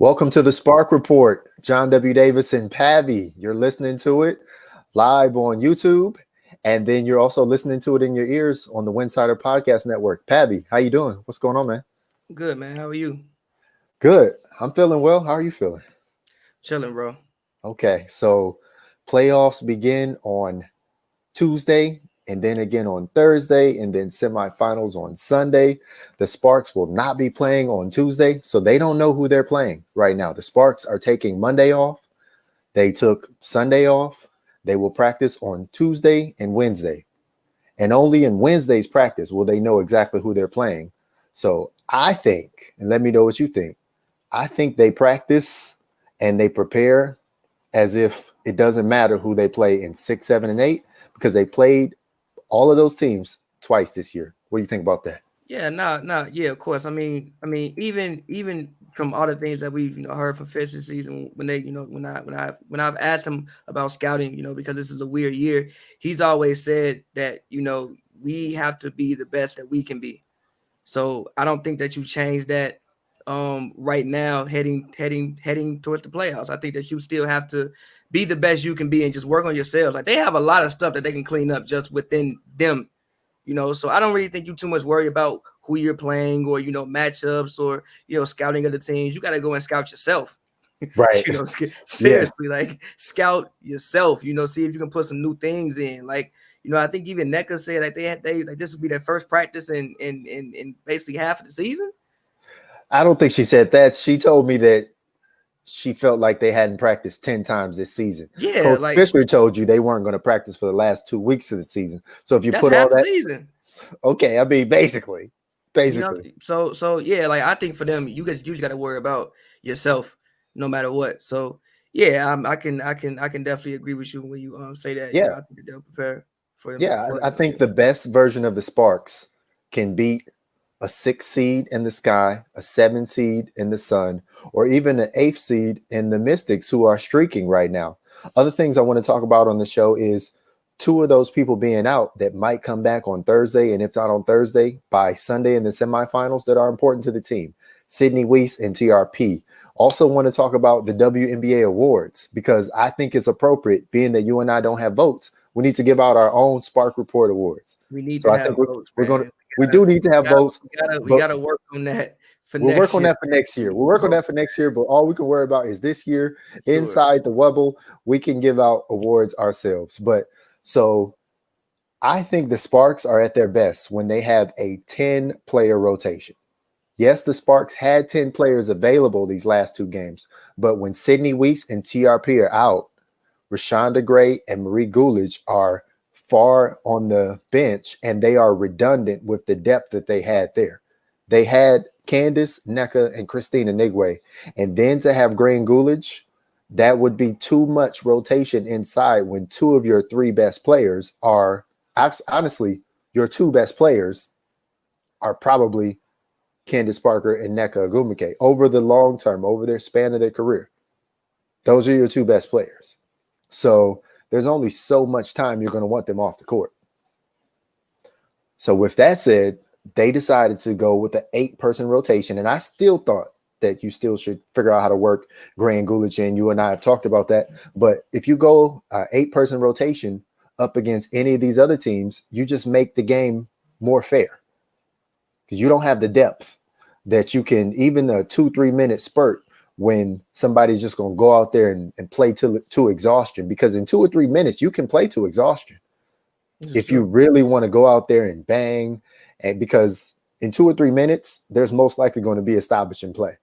Welcome to the Spark Report. John W. Davis and Pavi. You're listening to it live on YouTube, and then you're also listening to it in your ears on the Winsider Podcast Network. Pavi, how you doing? What's going on, man? Good, man. How are you? Good. I'm feeling well. How are you feeling? Chilling, bro. Okay, so playoffs begin on Tuesday and then again on Thursday and then semifinals on Sunday. The Sparks will not be playing on Tuesday, so they don't know who they're playing right now. The Sparks are taking Monday off. They took Sunday off. They will practice on Tuesday and Wednesday. And only in Wednesday's practice will they know exactly who they're playing. So I think, and let me know what you think, I think they practice and they prepare as if it doesn't matter who they play in 6, 7, and 8, because they played all of those teams twice this year. What do you think about that? Yeah, yeah, of course. Even from all the things that we've heard from Fitz this season, when they when I've asked him about scouting, because this is a weird year, he's always said that we have to be the best that we can be. So I don't think that you change that right now heading towards the playoffs. I think that you still have to be the best you can be and just work on yourselves. Like, they have a lot of stuff that they can clean up just within them. So I don't really think you too much worry about who you're playing or matchups or scouting other teams. You got to go and scout yourself. Right. Yes. Seriously, like, scout yourself. See if you can put some new things in. Like, I think even NECA said like they like this would be their first practice in basically half of the season. I don't think she said that. She told me that she felt like they hadn't practiced 10 times this season. Yeah, Coach like, Fisher told you they weren't going to practice for the last 2 weeks of the season. So if you that's put all half the that, season. okay, I mean, basically. So yeah, like, I think for them, you just got to worry about yourself no matter what. So yeah, I can definitely agree with you when you say that. Yeah. I think they'll prepare for Yeah. for I think the best version of the Sparks can beat a 6 seed in the Sky, a 7 seed in the Sun, or even an 8th seed in the Mystics, who are streaking right now. Other things I want to talk about on the show is two of those people being out that might come back on Thursday, and if not on Thursday, by Sunday in the semifinals, that are important to the team. Sydney Weiss and TRP. Also want to talk about the WNBA awards, because I think it's appropriate, being that you and I don't have votes. We need to give out our own Spark Report awards. We need So to I have think votes, we're going to, man. we do need to have votes, We but gotta work on that for we'll work next on year. that for next year. We'll work on that for next year, but all we can worry about is this year. Sure. Inside the Wubble, we can give out awards ourselves. But so I think the Sparks are at their best when they have a 10-player rotation. Yes, the Sparks had 10 players available these last 2 games, but when Sydney Weiss and TRP are out, Rashonda Gray and Marie Gulich are far on the bench, and they are redundant with the depth that they had there. They had Candace, NECA, and Christina Nigwe, and then to have Gray and Gulich, that would be too much rotation inside when 2 of your 3 best players are, honestly, your 2 best players are probably Candace Parker and NECA Agumike over the long term, over their span of their career. Those are your 2 best players. So there's only so much time you're going to want them off the court. So with that said, they decided to go with the 8-person rotation. And I still thought that you still should figure out how to work Gray and Gulich in. You and I have talked about that. But if you go 8-person rotation up against any of these other teams, you just make the game more fair, because you don't have the depth that you can, even a 2-3 minute spurt, when somebody's just going to go out there and play to exhaustion, because in 2 or 3 minutes, you can play to exhaustion. If you really want to go out there and bang, and because in 2 or 3 minutes, there's most likely going to be a stoppage in play.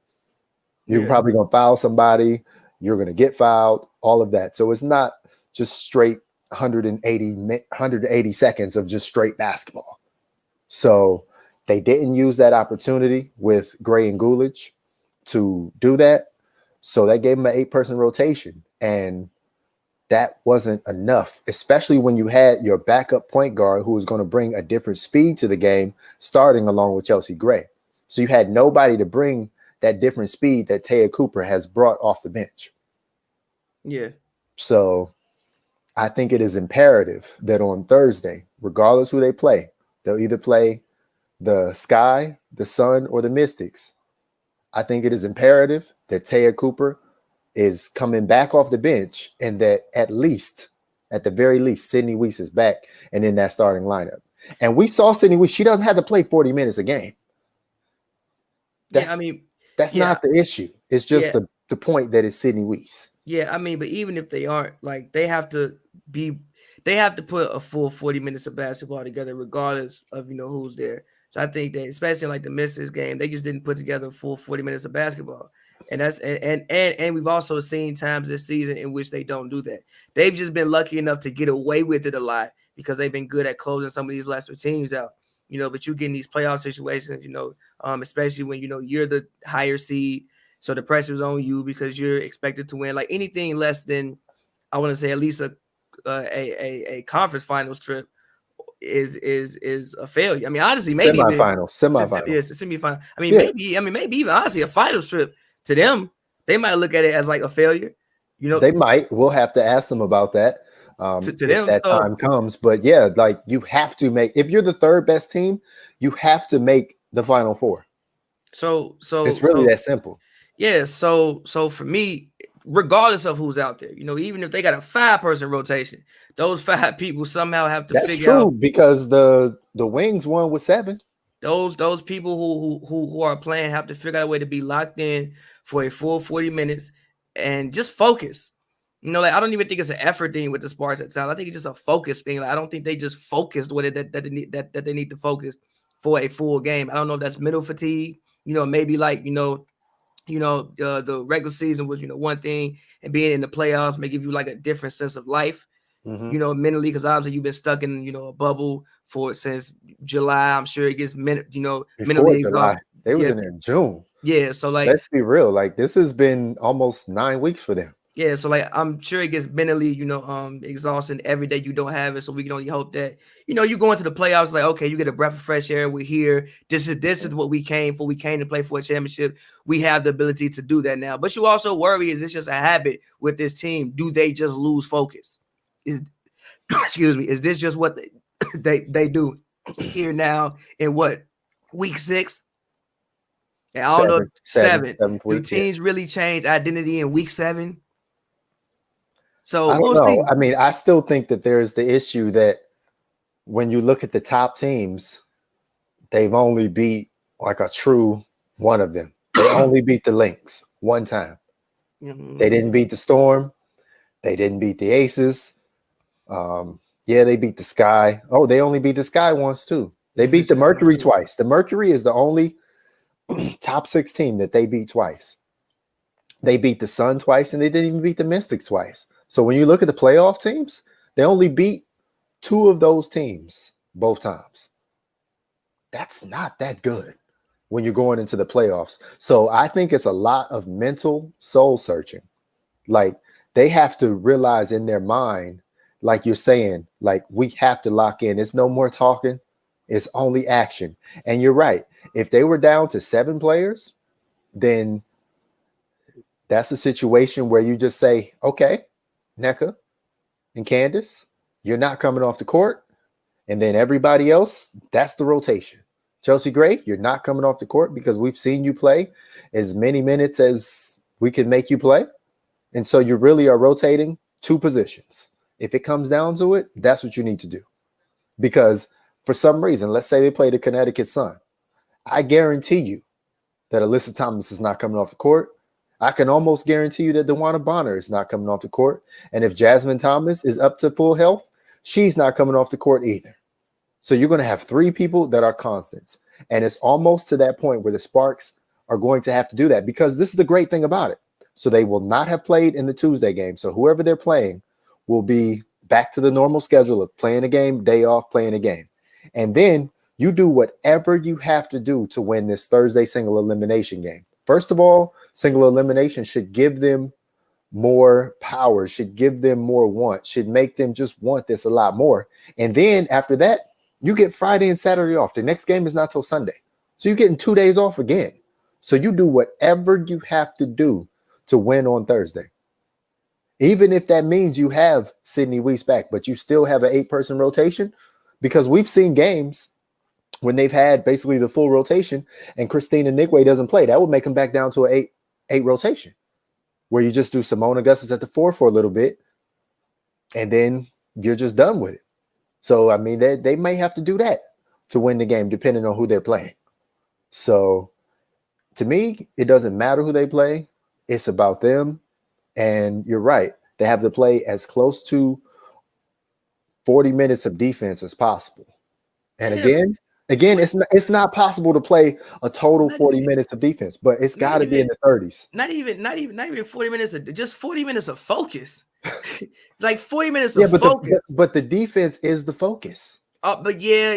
You're probably going to foul somebody. You're going to get fouled, all of that. So it's not just straight 180 seconds of just straight basketball. So they didn't use that opportunity with Gray and Gulich to do that. So that gave them an 8-person rotation. And that wasn't enough, especially when you had your backup point guard who was going to bring a different speed to the game, starting along with Chelsea Gray. So you had nobody to bring that different speed that Taya Cooper has brought off the bench. Yeah. So I think it is imperative that on Thursday, regardless who they play, they'll either play the Sky, the Sun, or the Mystics. I think it is imperative that Taya Cooper is coming back off the bench and that at the very least, Sydney Weiss is back and in that starting lineup. And we saw Sydney Weiss, she doesn't have to play 40 minutes a game. That's not the issue. It's just the point that it's Sydney Weiss. Yeah, I mean, but even if they aren't, like, they have to put a full 40 minutes of basketball together, regardless of, who's there. So I think that, especially like the Mystics game, they just didn't put together a full 40 minutes of basketball. And that's and we've also seen times this season in which they don't do that. They've just been lucky enough to get away with it a lot because they've been good at closing some of these lesser teams out. But you get in these playoff situations, especially when you're the higher seed, so the pressure's on you because you're expected to win. Like anything less than, I want to say, at least a conference finals trip is a failure. I mean, honestly, maybe semifinals. Yes, semifinal. I mean, maybe even honestly a finals trip to them, they might look at it as like a failure. They might. We'll have to ask them about that to if them, that time comes. But yeah, like you have to make, if you're the third best team, you have to make the Final Four. So it's really that simple. Yeah. So for me, regardless of who's out there, even if they got a 5-person rotation, those 5 people somehow have to figure out. That's true, because the Wings won with 7. Those people who are playing have to figure out a way to be locked in for a full 40 minutes and just focus. Like I don't even think it's an effort thing with the Sparks at times. I think it's just a focus thing. Like I don't think they just focused with it that they need to focus for a full game. I don't know if that's mental fatigue. Maybe like the regular season was one thing, and being in the playoffs may give you like a different sense of life. Mentally, because obviously you've been stuck in a bubble since July. I'm sure it gets mentally exhausted. They was in there in June. Yeah, so like let's be real, like this has been almost 9 weeks for them. Yeah, so like I'm sure it gets mentally, exhausting every day you don't have it. So we can only hope that you go into the playoffs like, okay, you get a breath of fresh air. We're here. This is what we came for. We came to play for a championship. We have the ability to do that now. But you also worry: is this just a habit with this team? Do they just lose focus? Is this just what they do here now in week 6? And I don't know, 7. Do teams really change identity in week 7? So I don't know. I mean, I still think that there's the issue that when you look at the top teams, they've only beat like a true one of them. They only beat the Lynx one time. They didn't beat the Storm. They didn't beat the Aces. They beat the Sky. Oh, they only beat the Sky once too. They beat the Mercury twice. The Mercury is the only top 6 team that they beat twice. They beat the Sun twice, and they didn't even beat the Mystics twice. So when you look at the playoff teams, they only beat 2 of those teams both times. That's not that good when you're going into the playoffs. So I think it's a lot of mental soul searching. Like they have to realize in their mind, like you're saying, like we have to lock in. It's no more talking. It's only action. And you're right. If they were down to 7 players, then that's a situation where you just say, okay, Nneka and Candace, you're not coming off the court. And then everybody else, that's the rotation. Chelsea Gray, you're not coming off the court because we've seen you play as many minutes as we can make you play. And so you really are rotating 2 positions. If it comes down to it, that's what you need to do. Because for some reason, let's say they play the Connecticut Sun. I guarantee you that Alyssa Thomas is not coming off the court. I can almost guarantee you that DeWanna Bonner is not coming off the court. And if Jasmine Thomas is up to full health, she's not coming off the court either. So you're going to have 3 people that are constants. And it's almost to that point where the Sparks are going to have to do that, because this is the great thing about it. So they will not have played in the Tuesday game. So whoever they're playing will be back to the normal schedule of playing a game, day off, playing a game. And then you do whatever you have to do to win this Thursday single elimination game. First of all, single elimination should give them more power, should give them more want, should make them just want this a lot more. And then after that, you get Friday and Saturday off. The next game is not till Sunday. So you're getting 2 days off again. So you do whatever you have to do to win on Thursday. Even if that means you have Sydney Weiss back, but you still have an 8-person rotation, because we've seen games when they've had basically the full rotation and Christina Nigwe doesn't play. That would make them back down to an 8. 8 rotation, where you just do Simone Augustus at the 4 for a little bit, and then you're just done with it. So, I mean, they may have to do that to win the game, depending on who they're playing. So, to me, it doesn't matter who they play. It's about them. And you're right. They have to play as close to 40 minutes of defense as possible. And again, it's not possible to play a total 40 minutes of defense, but it's got to be in the 30s. Not even 40 minutes of just 40 minutes of focus. Like 40 minutes of focus. But the defense is the focus. But yes.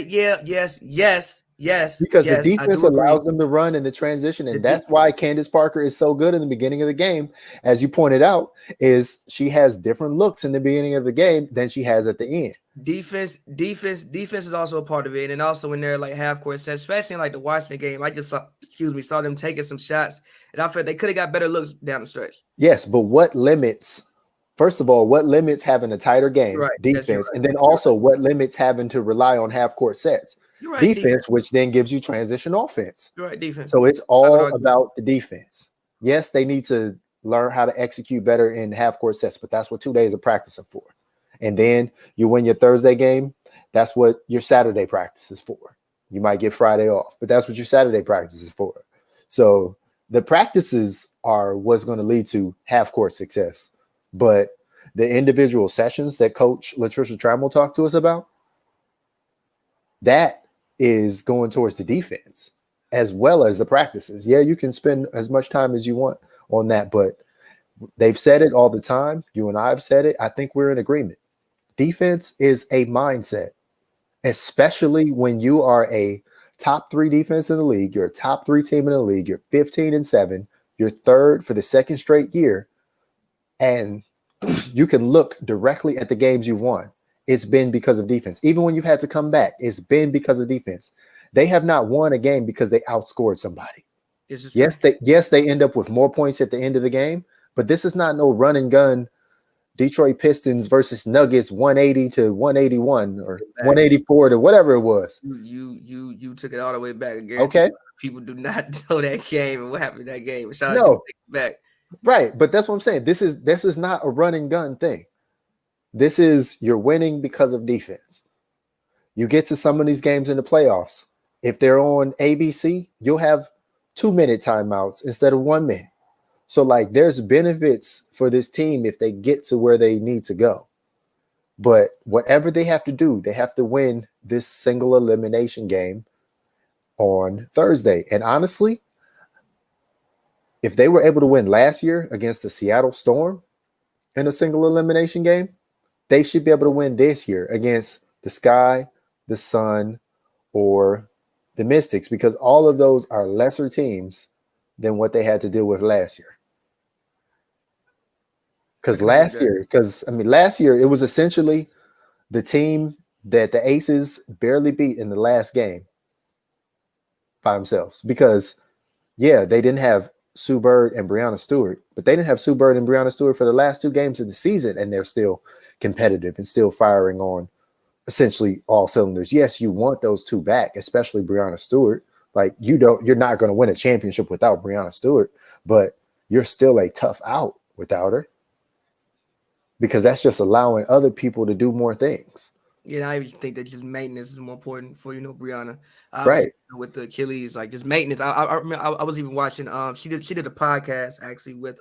Because the defense allows them to run in the transition, and that's why Candace Parker is so good in the beginning of the game. As you pointed out, is she has different looks in the beginning of the game than she has at the end. Defense is also a part of it, and also when they're like half court sets, especially in like the Washington game, I just saw them taking some shots, and I felt they could have got better looks down the stretch. Yes, but what limits having a tighter game, defense, and then also what limits having to rely on half court sets, defense, which then gives you transition offense. You're right, defense. So it's all about the defense. Yes, they need to learn how to execute better in half court sets, but that's what 2 days of practice are for. And then you win your Thursday game. That's what your Saturday practice is for. You might get Friday off, but that's what your Saturday practice is for. So the practices are what's going to lead to half court success. But the individual sessions that Coach Latricia Trammell talked to us about, that is going towards the defense as well as the practices. Yeah, you can spend as much time as you want on that, but they've said it all the time. You and I have said it. I think we're in agreement. Defense is a mindset, especially when you are a top 3 defense in the league. You're a top 3 team in the league. You're 15-7. You're third for the second straight year. And you can look directly at the games you've won. It's been because of defense. Even when you've had to come back, it's been because of defense. They have not won a game because they outscored somebody. Yes, they end up with more points at the end of the game, but this is not no run and gun Detroit Pistons versus Nuggets 180 to 181 or 184 to whatever it was. You took it all the way back again. Okay. People do not know that game and what happened in that game. Shout out to take it back. Right, but that's what I'm saying. This is not a run and gun thing. This is you're winning because of defense. You get to some of these games in the playoffs. If they're on ABC, you'll have 2-minute timeouts instead of 1 minute. So, like, there's benefits for this team if they get to where they need to go. But whatever they have to do, they have to win this single elimination game on Thursday. And honestly, if they were able to win last year against the Seattle Storm in a single elimination game, they should be able to win this year against the Sky, the Sun, or the Mystics, because all of those are lesser teams than what they had to deal with last year. Because last year, it was essentially the team that the Aces barely beat in the last game by themselves. Because, yeah, they didn't have Sue Bird and Breanna Stewart, but they didn't have Sue Bird and Breanna Stewart for the last 2 games of the season, and they're still competitive and still firing on essentially all cylinders. Yes, you want those 2 back, especially Breanna Stewart. Like, you're not going to win a championship without Breanna Stewart, but you're still a tough out without her, because that's just allowing other people to do more things. Yeah, I think that just maintenance is more important for Breanna. Right. With the Achilles, like just maintenance. I remember I was even watching. She did a podcast actually with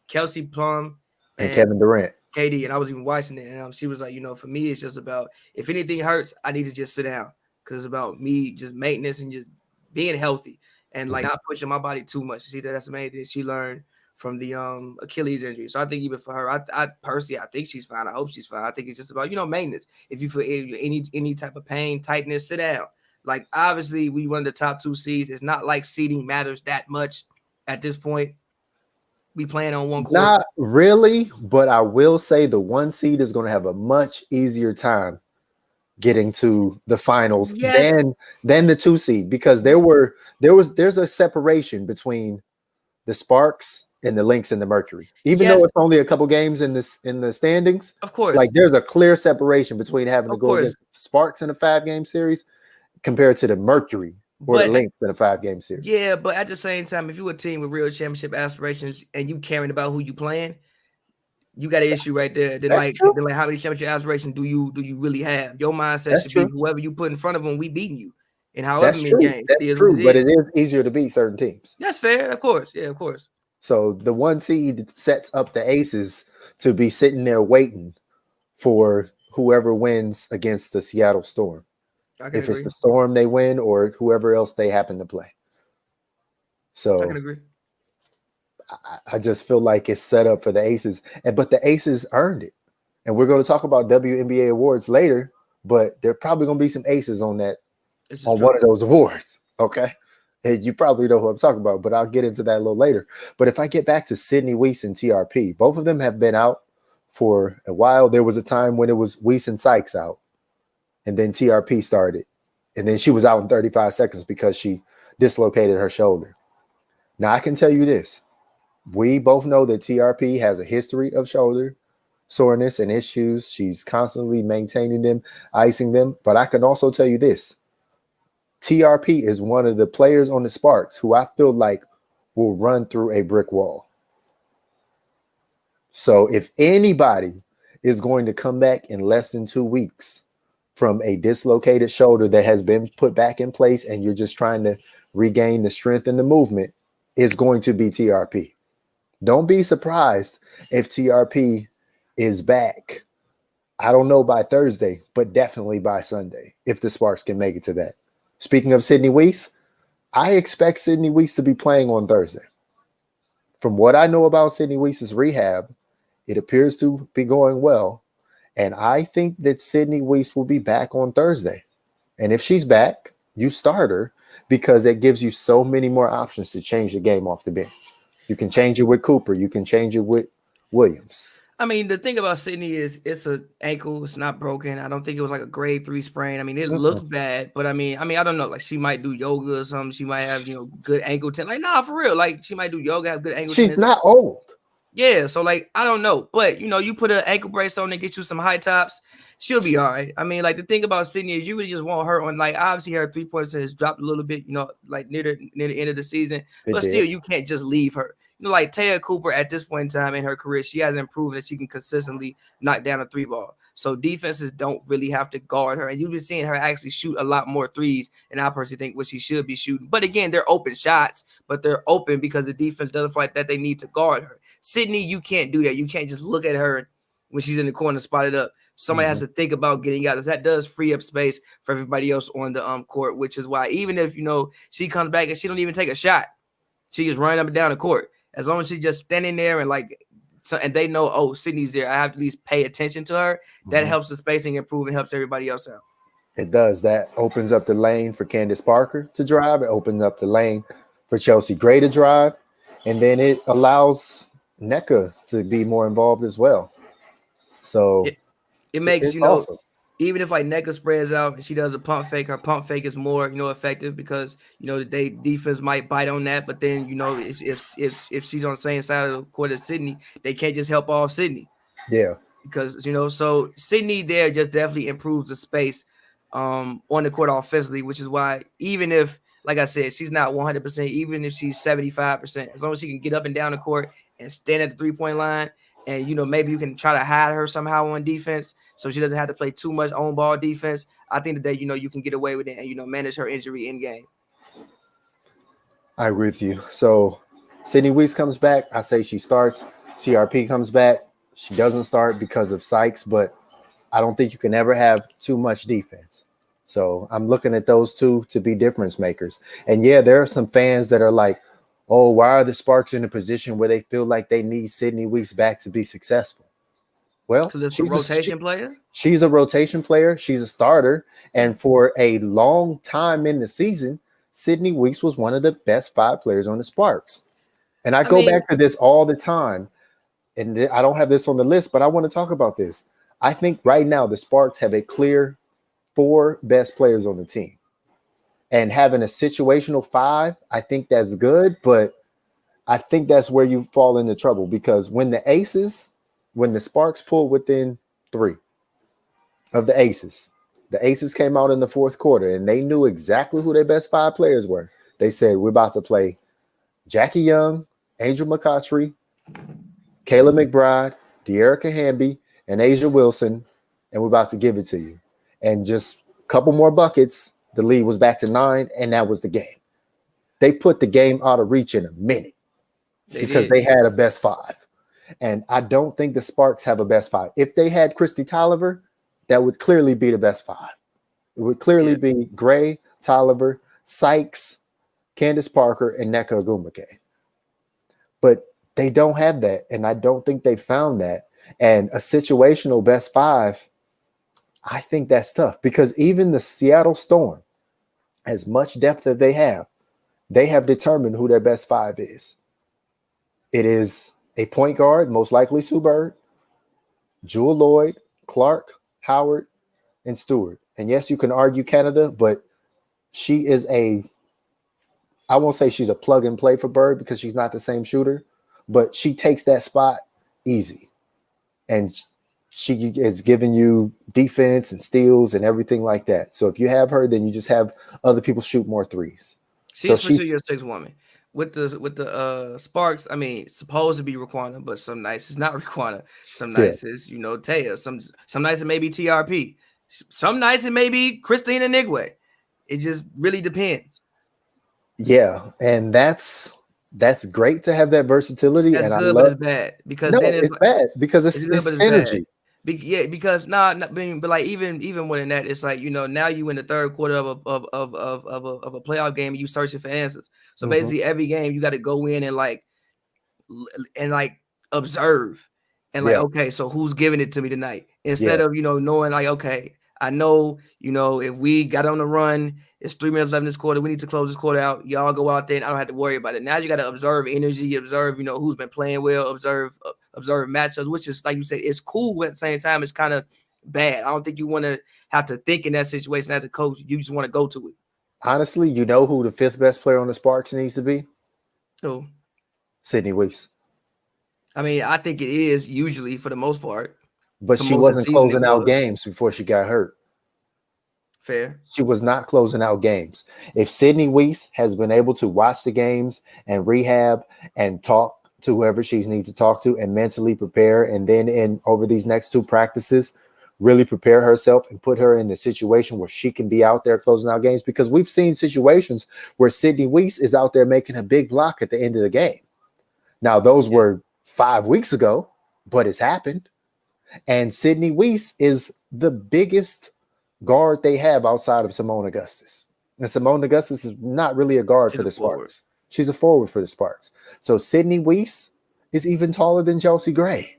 Kelsey Plum and Kevin Durant, KD, and I was even watching it, and she was like, for me, it's just about if anything hurts, I need to just sit down, because it's about me just maintenance and just being healthy and like not pushing my body too much. She said that's the main thing she learned from the Achilles injury. So I think even for her, I personally, I think she's fine. I hope she's fine. I think it's just about, maintenance. If you feel any type of pain, tightness, sit down. Like, obviously, we won the top 2 seeds. It's not like seeding matters that much at this point. We playing on one court. Not really, but I will say the 1 seed is going to have a much easier time getting to the finals than the 2 seed, because there's a separation between the Sparks and the Lynx and the Mercury, even though it's only a couple games in the standings. Of course, like there's a clear separation between having to go against the Sparks in a 5-game series compared to the Mercury or the But Lynx in a 5-game series. yeah, but at the same time, if you're a team with real championship aspirations and you caring about who you playing, you got an issue right there. That's true. Then like how many championship aspirations do you really have? Your mindset That's should be true. whoever you put in front of them, we beating you. And however That's many true. games, it That's is what true. it But it is. is easier to beat certain teams. That's fair, of course. Yeah, of course. So the 1 seed sets up the Aces to be sitting there waiting for whoever wins against the Seattle Storm. I can If it's agree. the Storm, they win, or whoever else they happen to play. I So can agree. I just feel like it's set up for the Aces, but the Aces earned it. And we're going to talk about WNBA awards later, but there are probably going to be some Aces on that on one of those awards. Okay. And you probably know who I'm talking about, but I'll get into that a little later. But if I get back to Sydney Weiss and TRP, both of them have been out for a while. There was a time when it was Weiss and Sykes out, and then TRP started. And then she was out in 35 seconds because she dislocated her shoulder. Now, I can tell you this. We both know that TRP has a history of shoulder soreness and issues. She's constantly maintaining them, icing them. But I can also tell you this. TRP is one of the players on the Sparks who I feel like will run through a brick wall. So if anybody is going to come back in less than 2 weeks from a dislocated shoulder that has been put back in place and you're just trying to regain the strength and the movement, is going to be TRP. Don't be surprised if TRP is back. I don't know by Thursday, but definitely by Sunday, if the Sparks can make it to that. Speaking of Sydney Weiss, I expect Sydney Weiss to be playing on Thursday. From what I know about Sydney Weiss's rehab, it appears to be going well. And I think that Sydney Weiss will be back on Thursday. And if she's back, you start her because it gives you so many more options to change the game off the bench. You can change it with Cooper. You can change it with Williams. I mean, the thing about Sydney is it's an ankle. It's not broken. I don't think it was like a grade 3 sprain. I mean, it looked bad, but I mean, I don't know. Like she might do yoga or something. She might have good ankle tennis. Like nah, for real. Like she might do yoga, have good ankle She's tennis. not old. Yeah, so like I don't know, but you put an ankle brace on and get you some high tops, she'll be all right. I mean, like the thing about Sydney is you really just want her on. Like obviously her 3-point percentage dropped a little bit, like near the end of the season, but still you can't just leave her. Like Taya Cooper at this point in time in her career, she hasn't proven that she can consistently knock down a 3-ball. So defenses don't really have to guard her, and you've been seeing her actually shoot a lot more threes, and I personally think what she should be shooting. But again, they're open shots, but they're open because the defense doesn't feel like that they need to guard her. Sydney, you can't do that. You can't just look at her when she's in the corner spotted up. Somebody has to think about getting out. That does free up space for everybody else on the court, which is why even if she comes back and she don't even take a shot, she just running up and down the court. As long as she's just standing there and they know, oh, Sydney's there, I have to at least pay attention to her. That helps the spacing improve and helps everybody else out. It does. That opens up the lane for Candace Parker to drive. It opens up the lane for Chelsea Gray to drive. And then it allows NECA to be more involved as well. So it makes, awesome. Even if like NECA spreads out and she does a pump fake, her pump fake is more, effective because, they defense might bite on that. But then, if she's on the same side of the court as Sydney, they can't just help off Sydney. Yeah. Because, so Sydney there just definitely improves the space on the court offensively, which is why even if, like I said, she's not 100%, even if she's 75%, as long as she can get up and down the court and stand at the 3-point line, and, maybe you can try to hide her somehow on defense so she doesn't have to play too much on ball defense. I think that, you can get away with it and, manage her injury in game. I agree with you. So Sydney Weiss comes back. I say she starts. TRP comes back. She doesn't start because of Sykes, but I don't think you can ever have too much defense. So I'm looking at those two to be difference makers. And yeah, there are some fans that are like, oh, why are the Sparks in a position where they feel like they need Sydney Weiss back to be successful? Well, because it's a rotation player. She's a rotation player. She's a starter. And for a long time in the season, Sydney Weiss was one of the best 5 players on the Sparks. And I go back to this all the time. And I don't have this on the list, but I want to talk about this. I think right now the Sparks have a clear 4 best players on the team. And having a situational 5, I think that's good, but I think that's where you fall into trouble because when the Sparks pull within 3 of the Aces, The Aces came out in the fourth quarter, and they knew exactly who their best 5 players were. They said, we're about to play Jackie Young, Angel McCoughtry, Kayla McBride, De'Erica Hamby, and Asia Wilson, and we're about to give it to you. And just a couple more buckets, the lead was back to 9, and that was the game. They put the game out of reach in a minute because they had a best 5. And I don't think the Sparks have a best 5. If they had Christy Tolliver, that would clearly be the best 5. It would clearly be Gray, Tolliver, Sykes, Candace Parker, and Nneka Ogwumike. But they don't have that, and I don't think they found that. And a situational best 5, I think that's tough because even the Seattle Storm, as much depth as they have determined who their best 5 is. It is a point guard, most likely Sue Bird, Jewel Lloyd, Clark, Howard, and Stewart. And yes, you can argue Canada, but she is I won't say she's a plug and play for Bird because she's not the same shooter, but she takes that spot easy. And she is giving you defense and steals and everything like that. So if you have her, then you just have other people shoot more threes. She's for sure your 6 woman. With the Sparks, I mean, supposed to be Raquana, but some nights it's not Raquana. Some nights it's, Taya. Some nights it may be TRP. Some nights it may be Christina Nigwe. It just really depends. Yeah, and that's great to have that versatility. That's and good, but it's bad because then it's bad because it's energy. Because but like even more than that, it's like now you in the third quarter of a playoff game and you searching for answers. So basically every game you got to go in and observe and okay, so who's giving it to me tonight instead of knowing like okay, I know if we got on the run, it's 3 minutes left in this quarter, we need to close this quarter out. Y'all go out there and I don't have to worry about it. Now you got to observe energy, observe who's been playing well, observe matchups, which is like you said, it's cool. At the same time, it's kind of bad. I don't think you want to have to think in that situation as a coach. You just want to go to it. Honestly, who the 5th best player on the Sparks needs to be? Who? Sydney Weeks. I mean, I think it is usually for the most part. But she wasn't closing out games before she got hurt. Fair. She was not closing out games. If Sydney Weiss has been able to watch the games and rehab and talk to whoever she needs to talk to and mentally prepare, and then over these next 2 practices, really prepare herself and put her in the situation where she can be out there closing out games, because we've seen situations where Sydney Weiss is out there making a big block at the end of the game. Now, those were 5 weeks ago, but it's happened. And Sydney Weiss is the biggest guard they have outside of Simone Augustus. And Simone Augustus is not really a guard for the Sparks. She's a forward for the Sparks. So Sydney Weiss is even taller than Chelsea Gray.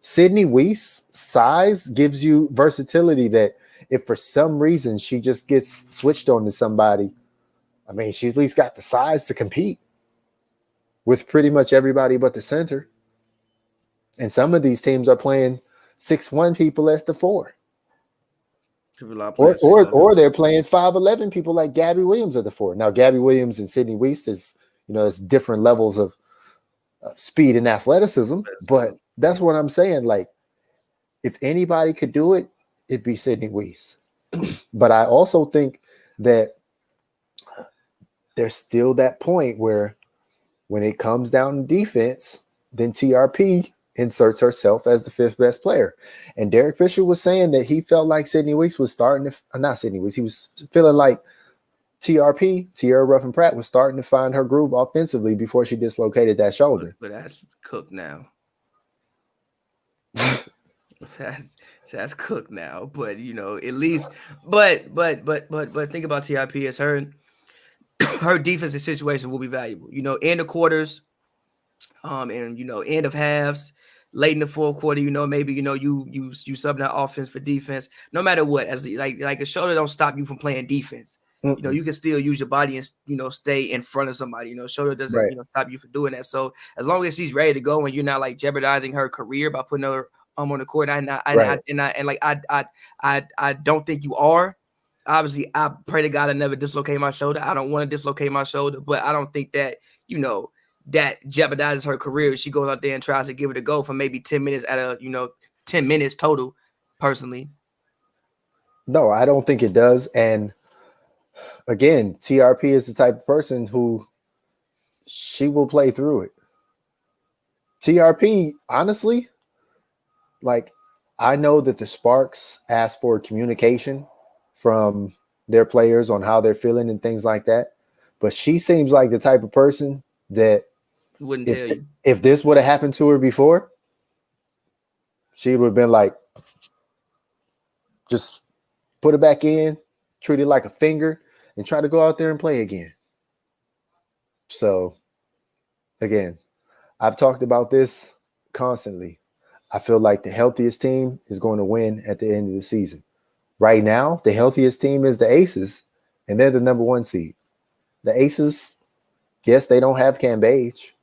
Sydney Weiss' size gives you versatility that if for some reason she just gets switched on to somebody, I mean, she's at least got the size to compete with pretty much everybody but the center. And some of these teams are playing 6'1" people at the 4. Or they're playing 5'11" people like Gabby Williams at the 4. Now, Gabby Williams and Sydney Weiss is, it's different levels of speed and athleticism. But that's what I'm saying. Like, if anybody could do it, it'd be Sydney Weiss. But I also think that there's still that point where when it comes down to defense, then TRP inserts herself as the 5th best player. And Derek Fisher was saying that he felt like Sydney Weiss was starting to, not Sydney Weiss, he was feeling like TRP, Tierra Ruffin Pratt, was starting to find her groove offensively before she dislocated that shoulder. But that's cooked now. that's cooked now. But at least, but think about TRP as her defensive situation will be valuable. End of quarters, and end of halves, late in the fourth quarter, maybe you subbing that offense for defense. No matter what, as like a shoulder don't stop you from playing defense. You can still use your body and stay in front of somebody. Shoulder doesn't stop you from doing that. So as long as she's ready to go and you're not like jeopardizing her career by putting her on the court, I don't think you are. Obviously, I pray to God I never dislocate my shoulder. I don't want to dislocate my shoulder, but I don't think that that jeopardizes her career if she goes out there and tries to give it a go for maybe 10 minutes 10 minutes total, personally. No, I don't think it does. And again, TRP is the type of person who she will play through it. TRP, honestly, like I know that the Sparks ask for communication from their players on how they're feeling and things like that. But she seems like the type of person that Wouldn't if tell you. if this would have happened to her before, she would have been like, just put it back in, treat it like a finger, and try to go out there and play again. So again, I've talked about this constantly. I feel like the healthiest team is going to win at the end of the season. Right now, the healthiest team is the Aces, and they're the number 1 seed. The Aces, yes, they don't have Cambage.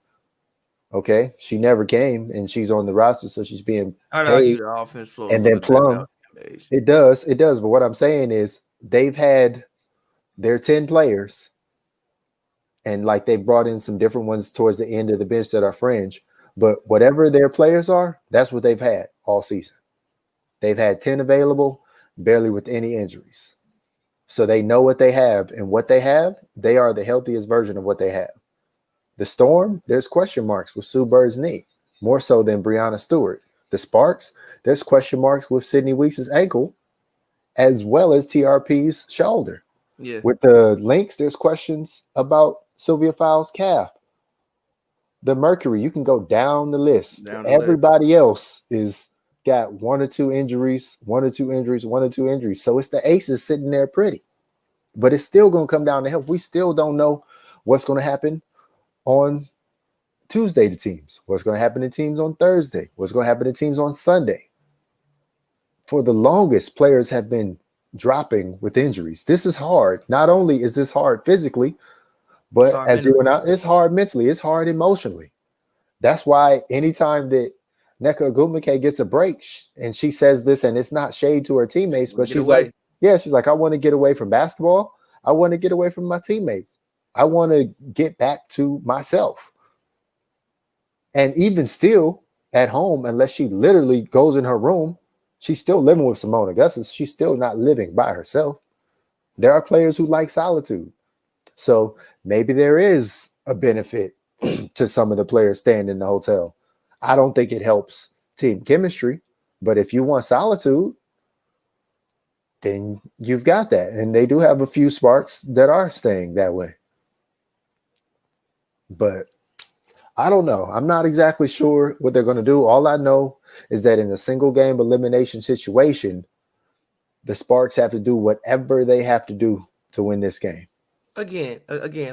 Okay, she never came, and she's on the roster, so she's being I'd argue paid. the offense flow a And little then bit better Plum, without Cambage. it does. But what I'm saying is they've had their 10 players, and like they brought in some different ones towards the end of the bench that are fringe. But whatever their players are, that's what they've had all season. They've had 10 available, barely with any injuries. So they know what they have, and what they have, they are the healthiest version of what they have. The Storm, there's question marks with Sue Bird's knee, more so than Brianna Stewart. The Sparks, there's question marks with Sydney Weeks' ankle, as well as TRP's shoulder. Yeah. With the Lynx, there's questions about Sylvia Fowles' calf. The Mercury, you can go down the list. Down the list. Everybody else is got 1 or 2 injuries, 1 or 2 injuries, 1 or 2 injuries. So it's the Aces sitting there pretty. But it's still going to come down to health. We still don't know what's going to happen on Tuesday to teams, what's going to happen to teams on Thursday, what's going to happen to teams on Sunday. For the longest, players have been dropping with injuries. This is hard. Not only is this hard physically, but as you went out, it's hard mentally, it's hard emotionally. That's why anytime that Nneka Ogwumike gets a break and she says this, and it's not shade to her teammates, but she's like, she's like, I want to get away from basketball. I want to get away from my teammates. I want to get back to myself. And even still at home, unless she literally goes in her room, she's still living with Simone Augustus. She's still not living by herself. There are players who like solitude. So maybe there is a benefit to some of the players staying in the hotel. I don't think it helps team chemistry, but if you want solitude, then you've got that. And they do have a few Sparks that are staying that way. But I don't know. I'm not exactly sure what they're going to do. All I know is that in a single game elimination situation, the Sparks have to do whatever they have to do to win this game. Again,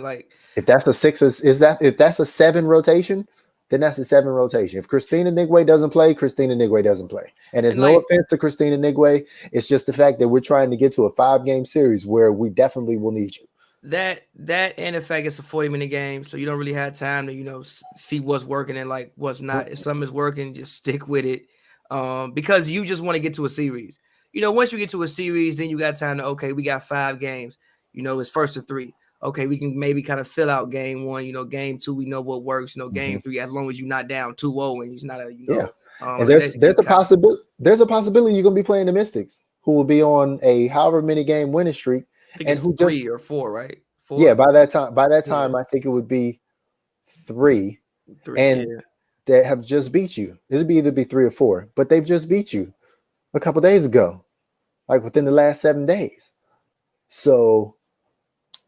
like if that's a 6, if that's a 7 rotation, then that's a 7 rotation. If Christina Nigwe doesn't play, Christina Nigwe doesn't play. And there's no offense to Christina Nigwe. It's just the fact that we're trying to get to a 5-game series where we definitely will need you. That and the fact it's a 40-minute game, so you don't really have time to see what's working and like what's not. If something is working, just stick with it, because you just want to get to a series. Once you get to a series, then you got time to we got 5 games. It's first to 3. Okay, we can maybe kind of fill out game 1. Game 2, we know what works. Game 3, as long as you're not down 2-0 and it's not a and there's a possibility. There's a possibility you're gonna be playing the Mystics, who will be on a however many game winning streak. I think it's 3 or 4, right? 4? Yeah, by that time, I think it would be 3. And they have just beat you. It'll either be 3 or 4, but they've just beat you a couple days ago, like within the last 7 days. So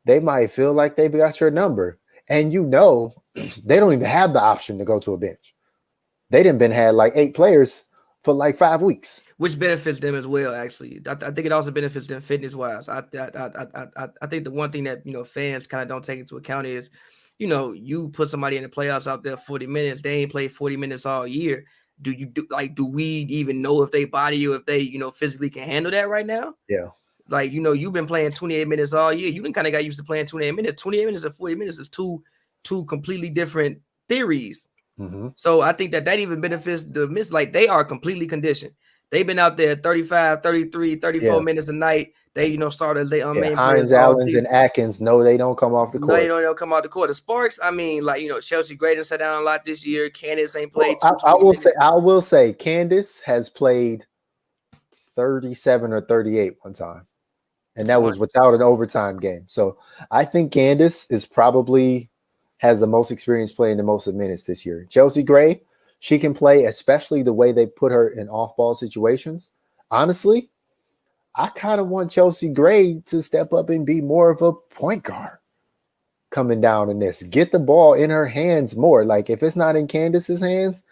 they might feel like they've got your number, and they don't even have the option to go to a bench. They didn't been had like 8 players for like 5 weeks, which benefits them as well. Actually, I think it also benefits them fitness wise. I think the one thing that fans kind of don't take into account is, you put somebody in the playoffs out there 40 minutes, they ain't played 40 minutes all year. Do we even know if they body or if they physically can handle that right now? Yeah. Like, you've been playing 28 minutes all year. You kind of got used to playing 28 minutes. 28 minutes and 40 minutes is two completely different theories. Mm-hmm. So I think that even benefits the Miss. Like, they are completely conditioned. They've been out there 35, 33, 34 minutes a night. They, started they main Hines, Allens, and Atkins. No, they don't come off the court. No, they don't come off the court. The Sparks, I mean, like, Chelsea Graydon sat down a lot this year. Candace ain't played. I will say Candace has played 37 or 38 one time. And that was Smart. without an overtime game. So I think Candace is probably has the most experience playing the most of minutes this year. Chelsea Gray, she can play, especially the way they put her in off-ball situations. Honestly, I kind of want Chelsea Gray to step up and be more of a point guard coming down in this. Get the ball in her hands more. Like if it's not in Candace's hands,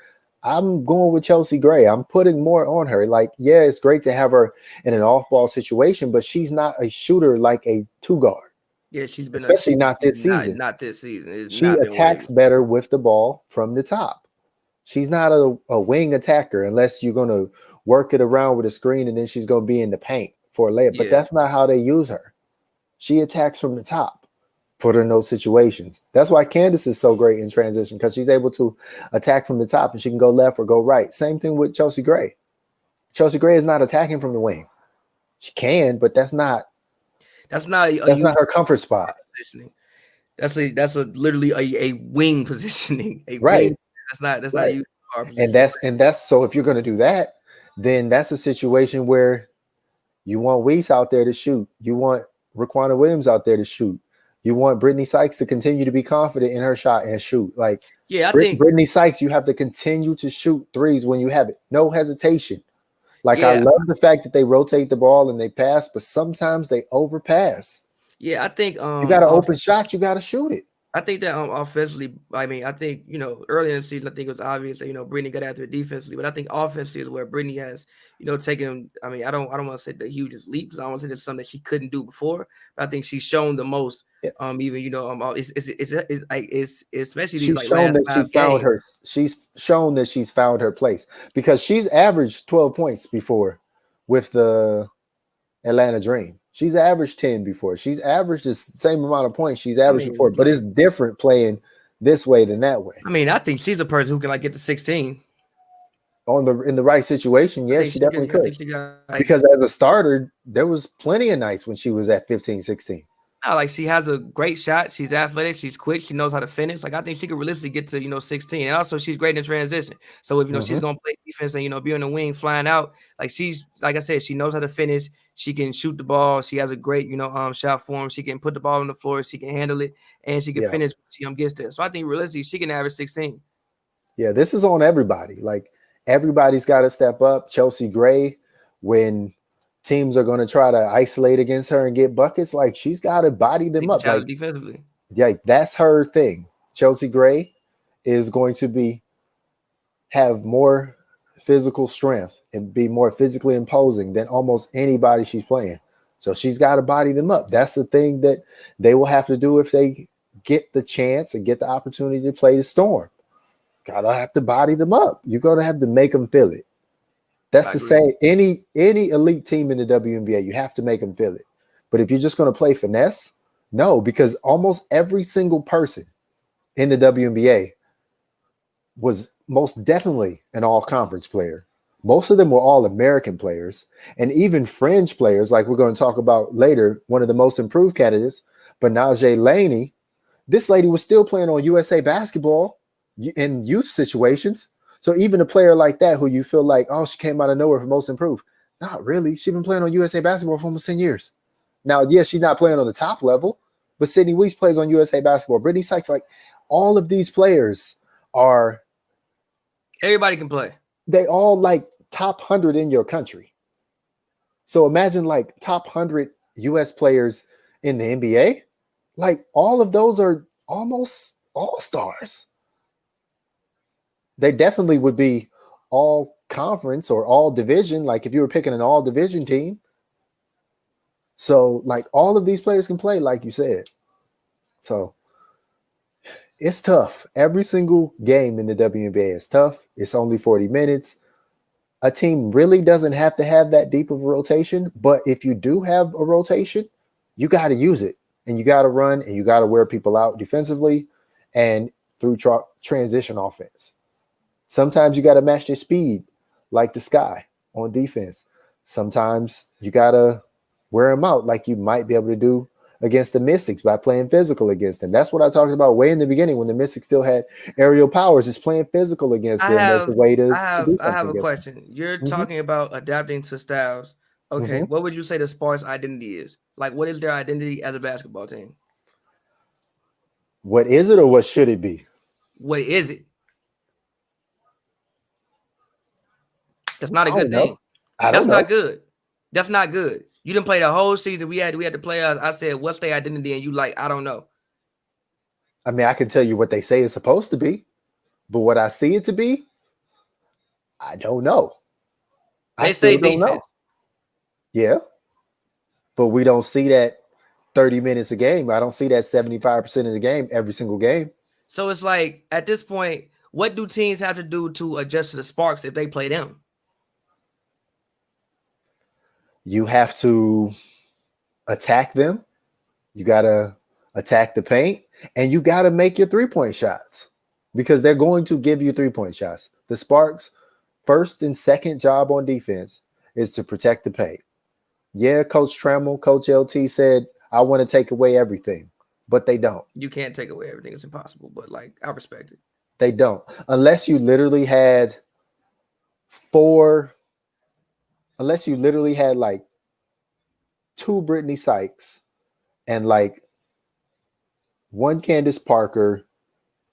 I'm going with Chelsea Gray. I'm putting more on her. Like, yeah, it's great to have her in an off-ball situation, but she's not a shooter like a two guard. Yeah, she's been Especially not this season. Not this season. It's She not been attacks working. better with the ball from the top. She's not a wing attacker unless you're going to work it around with a screen and then she's going to be in the paint for a layup. But that's not how they use her. She attacks from the top. Put her in those situations. That's why Candace is so great in transition because she's able to attack from the top and she can go left or go right. Same thing with Chelsea Gray. Chelsea Gray is not attacking from the wing. She can, but that's not her comfort spot. Positioning. That's literally a wing positioning. Right. Wing. That's not you. And that's so if you're going to do that, then that's a situation where you want Weiss out there to shoot. You want Raquana Williams out there to shoot. You want Brittany Sykes to continue to be confident in her shot and shoot. Like, yeah, I think Brittany Sykes, you have to continue to shoot threes when you have it. No hesitation. Like, I love the fact that they rotate the ball and they pass, but sometimes they overpass. Yeah, I think you got an open shot, you got to shoot it. I think that offensively, I mean, I think, early in the season, I think it was obvious that, Brittany got after it defensively, but I think offensively is where Brittany has, taken, I mean, I don't want to say the hugest leap because I don't want to say there's something that she couldn't do before, but I think she's shown the most, even, it's especially these like last 5 games. She's shown that she's found her place because she's averaged 12 points before with the Atlanta Dream. She's averaged 10 before. She's averaged the same amount of points she's averaged before, but it's different playing this way than that way. I mean, I think she's a person who can get to 16 in the right situation. Yeah, she definitely could. Because as a starter, there was plenty of nights when she was at 15, 16. No, she has a great shot. She's athletic. She's quick. She knows how to finish. I think she could realistically get to 16. And also, she's great in transition. So if she's gonna play defense and be on the wing, flying out, she's like I said, she knows how to finish. She can shoot the ball. She has a great shot form. She can put the ball on the floor. She can handle it, and she can finish when she gets there. So I think realistically, she can average 16. Yeah, this is on everybody. Everybody's got to step up. Chelsea Gray, when teams are going to try to isolate against her and get buckets, she's got to body them up. Defensively. Yeah, that's her thing. Chelsea Gray is going to have more physical strength and be more physically imposing than almost anybody she's playing. So she's got to body them up. That's the thing that they will have to do if they get the chance and get the opportunity to play the Storm. Gotta have to body them up. You're going to have to make them feel it. That's the same. Any elite team in the WNBA, you have to make them feel it. But if you're just going to play finesse, no, because almost every single person in the WNBA was most definitely an all-conference player. Most of them were all-American players, and even fringe players, like we're going to talk about later, one of the most improved candidates, Benaje Laney. This lady was still playing on USA Basketball in youth situations. So even a player like that who you feel like, oh, she came out of nowhere for most improved. Not really. She's been playing on USA Basketball for almost 10 years. Now, yeah, she's not playing on the top level, but Sydney Weiss plays on USA Basketball. Brittany Sykes, all of these players are. Everybody can play. They all top 100 in your country. So imagine top 100 US players in the NBA. All of those are almost all-stars. They definitely would be all conference or all division, if you were picking an all division team. So all of these players can play, like you said. So it's tough. Every single game in the WNBA is tough. It's only 40 minutes. A team really doesn't have to have that deep of a rotation, but if you do have a rotation, you got to use it, and you got to run, and you got to wear people out defensively and through transition offense. Sometimes you got to match their speed like the Sky on defense. Sometimes you got to wear them out like you might be able to do against the Mystics by playing physical against them. That's what I talked about way in the beginning when the Mystics still had aerial powers. Is playing physical against them as a way to do I have something a against them. question. You're Mm-hmm. talking about adapting to styles. Okay, Mm-hmm. what would you say the Sparks' identity is? Like, what is their identity as a basketball team? What is it, or what should it be? What is it? That's not a I good don't know. thing. I That's don't know. not good. That's not good. You didn't play the whole season. We had to play us. I said, what's their identity? And you like, I don't know. I mean, I can tell you what they say it's supposed to be, but what I see it to be, I don't know. I They say still don't know. defense. Yeah, but we don't see that 30 minutes a game. I don't see that 75% of the game every single game. So it's like, at this point, what do teams have to do to adjust to the Sparks if they play them? You have to attack them. You got to attack the paint, and you got to make your three-point shots because they're going to give you three-point shots. The Sparks' first and second job on defense is to protect the paint. Yeah, Coach Trammell, Coach LT said, I want to take away everything, but they don't. You can't take away everything. It's impossible, but like, I respect it. They don't. Unless you literally had like 2 Brittany Sykes and like 1 Candace Parker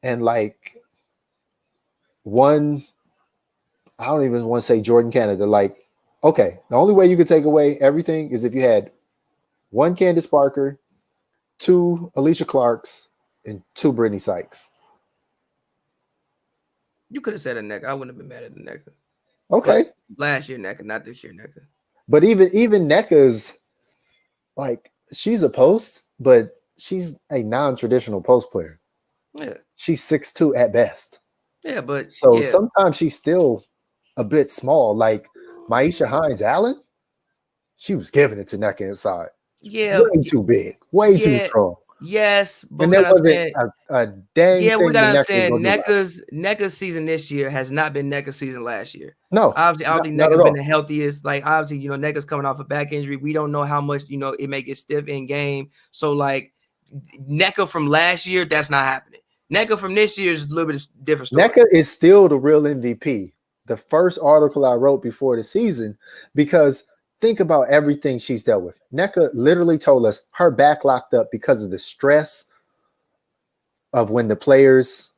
and like 1, I don't even want to say Jordan Canada. Like, okay, the only way you could take away everything is if you had 1 Candace Parker, 2 Alicia Clarks, and 2 Brittany Sykes. You could have said a NECA. I wouldn't have been mad at the NECA. Okay. But last year NECA, not this year NECA. But even NECA's like, she's a post, but she's a non-traditional post player. Yeah. She's 6'2" at best. Yeah, but so sometimes she's still a bit small. Like Maisha Hines-Allen, she was giving it to NECA inside. Yeah. Way too big. Way too strong. Yes, but and there wasn't a dang thing. We gotta understand NECA's season this year has not been NECA's season last year. No, obviously, I don't think NECA's been the healthiest. Like, obviously, NECA's coming off a back injury. We don't know how much it may get stiff in game. So, like, NECA from last year, that's not happening. NECA from this year is a little bit different story. NECA is still the real MVP. The first article I wrote before the season, because think about everything she's dealt with. NECA literally told us her back locked up because of the stress of when the players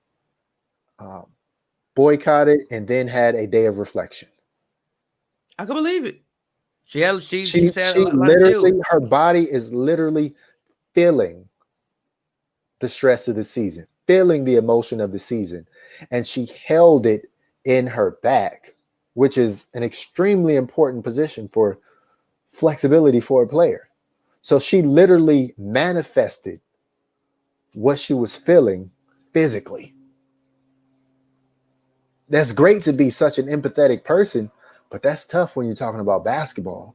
boycotted and then had a day of reflection. I can believe it. Her body is literally feeling the stress of the season, feeling the emotion of the season, and she held it in her back, which is an extremely important position for flexibility for a player. So she literally manifested what she was feeling physically. That's great to be such an empathetic person, but that's tough when you're talking about basketball.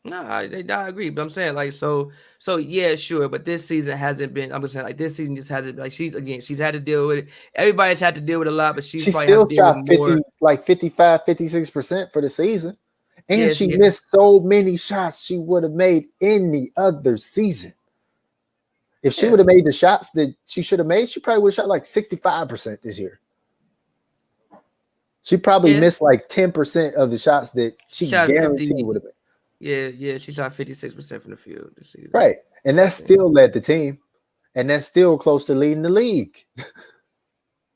No, I agree, but I'm saying, like, so yeah, sure, but this season hasn't been. I'm just saying, like, this season just hasn't. Like, she's had to deal with it. Everybody's had to deal with a lot, but she still shot 55, 56% for the season. And she missed so many shots she would have made any other season. If she would have made the shots that she should have made, she probably would have shot like 65% this year. She probably missed like 10% of the shots that she guaranteed would have made. Yeah, she shot 56% from the field this season. Right. And that still led the team. And that's still close to leading the league.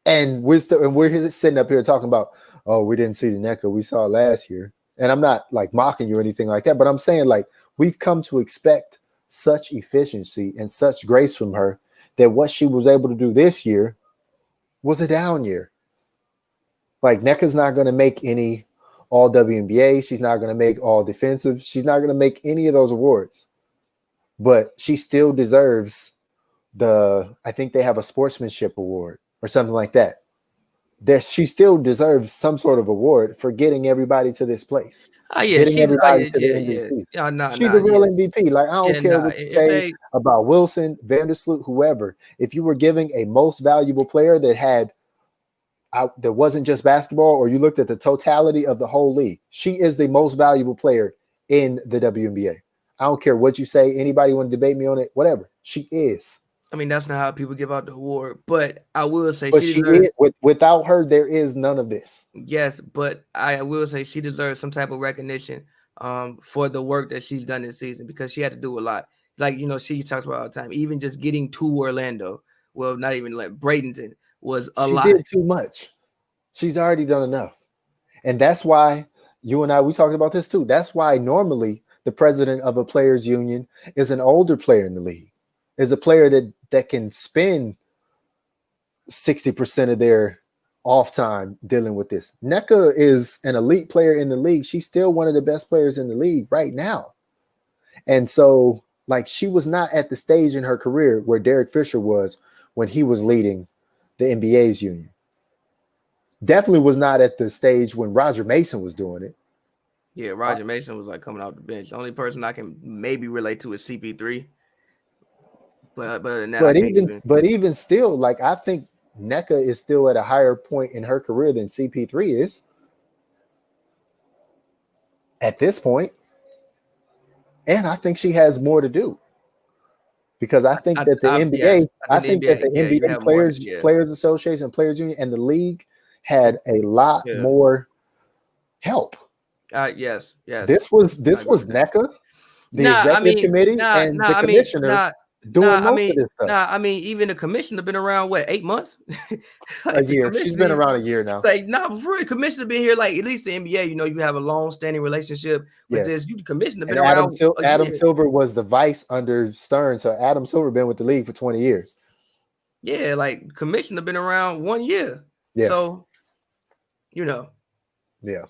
And we're sitting up here talking about, oh, we didn't see the NECA we saw last year. And I'm not like mocking you or anything like that, but I'm saying, like, we've come to expect such efficiency and such grace from her that what she was able to do this year was a down year. Like, NECA's not going to make any all WNBA. She's not going to make all defensive. She's not going to make any of those awards, but she still deserves I think they have a sportsmanship award or something like that. She still deserves some sort of award for getting everybody to this place. Getting everybody to the end of the season. She's the real MVP. Like, I don't care what you say about Wilson, Vandersloot, whoever. If you were giving a most valuable player that wasn't just basketball, or you looked at the totality of the whole league, she is the most valuable player in the WNBA. I don't care what you say. Anybody want to debate me on it? Whatever. She is. I mean, that's not how people give out the award, but I will say But she she deserves. is. Without her, there is none of this. Yes, but I will say she deserves some type of recognition for the work that she's done this season because she had to do a lot. Like, you know, she talks about all the time, even just getting to Orlando, well, not even like Bradenton was a She lot. did too much. She's already done enough. And that's why you and I, we talked about this too. That's why normally the president of a players union is an older player in the league, is a player that can spend 60% of their off time dealing with this. NECA is an elite player in the league. She's still one of the best players in the league right now. And so, like, she was not at the stage in her career where Derek Fisher was when he was leading the NBA's union. Definitely was not at the stage when Roger Mason was doing it. Yeah, Roger Mason was like coming off the bench. The only person I can maybe relate to is CP3. But other than that, I can't even. But even still, like, I think NECA is still at a higher point in her career than CP3 is at this point. And I think she has more to do. Because I think that the NBA, I think that the NBA Players Association, Players Union, and the league had a lot more help. Yes. This was NECA, the executive committee, and the commissioner doing most of this stuff. I mean, even the commissioner been around what, 8 months? Like a year. She's been around a year now. Like, before the commissioner been here, like at least the NBA, you know, you have a long-standing relationship with this. You the commissioner been around. Adam Silver was the vice under Stern, so Adam Silver been with the league for 20 years. Yeah, like commissioner been around 1 year. Yes. So, you know. Yeah.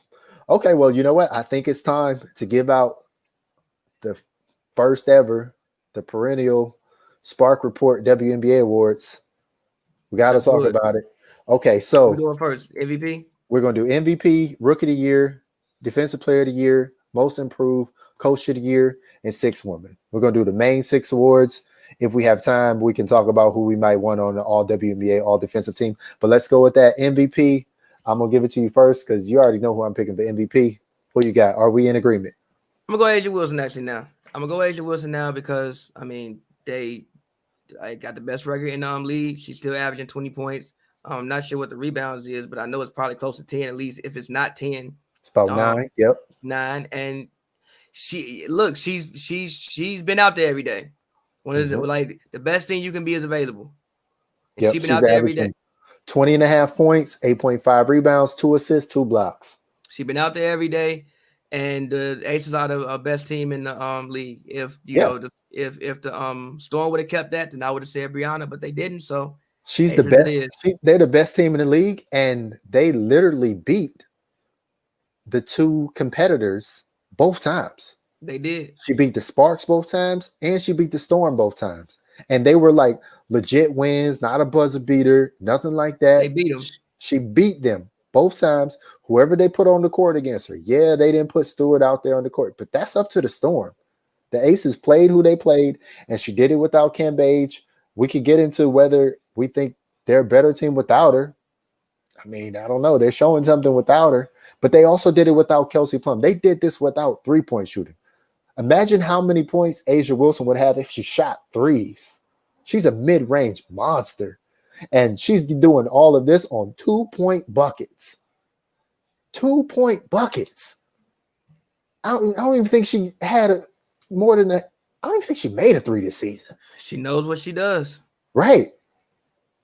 Okay, well, you know what? I think it's time to give out the first ever, the perennial Spark Report WNBA awards. We got to talk about it. Okay, so we're doing first MVP. We're going to do MVP, Rookie of the Year, Defensive Player of the Year, Most Improved, Coach of the Year, and 6 women. We're going to do the main 6 awards. If we have time, we can talk about who we might want on the All WNBA, All Defensive Team. But let's go with that. MVP. I'm going to give it to you first because you already know who I'm picking for MVP. Who you got? Are we in agreement? I'm going to go Asia Wilson actually now. I'm going to go Asia Wilson now because, I mean, I got the best record in the league. She's still averaging 20 points. I'm not sure what the rebounds is, but I know it's probably close to 10 at least. If it's not 10, it's about 9. Yep, 9. And she's been out there every day. One of the like the best thing you can be is available. And she's been out there every day. 20.5 points, 8.5 rebounds, 2 assists, 2 blocks. She's been out there every day, and the Aces are the best team in the league. If know if the Storm would have kept that, then I would have said Brianna, but they didn't. So she's the best. They're the best team in the league, and they literally beat the 2 competitors both times. They did. She beat the Sparks both times, and she beat the Storm both times. And they were like legit wins, not a buzzer beater, nothing like that. They beat them. She beat them both times. Whoever they put on the court against her. Yeah, they didn't put Stewart out there on the court, but that's up to the Storm. The Aces played who they played, and she did it without Kim Page. We could get into whether we think they're a better team without her. I mean, I don't know. They're showing something without her, but they also did it without Kelsey Plum. They did this without 3-point shooting. Imagine how many points Asia Wilson would have if she shot 3s. She's a mid-range monster, and she's doing all of this on 2-point buckets. 2-point buckets. I don't even think she had more than that. I don't even think she made a 3 this season. She knows what she does. Right.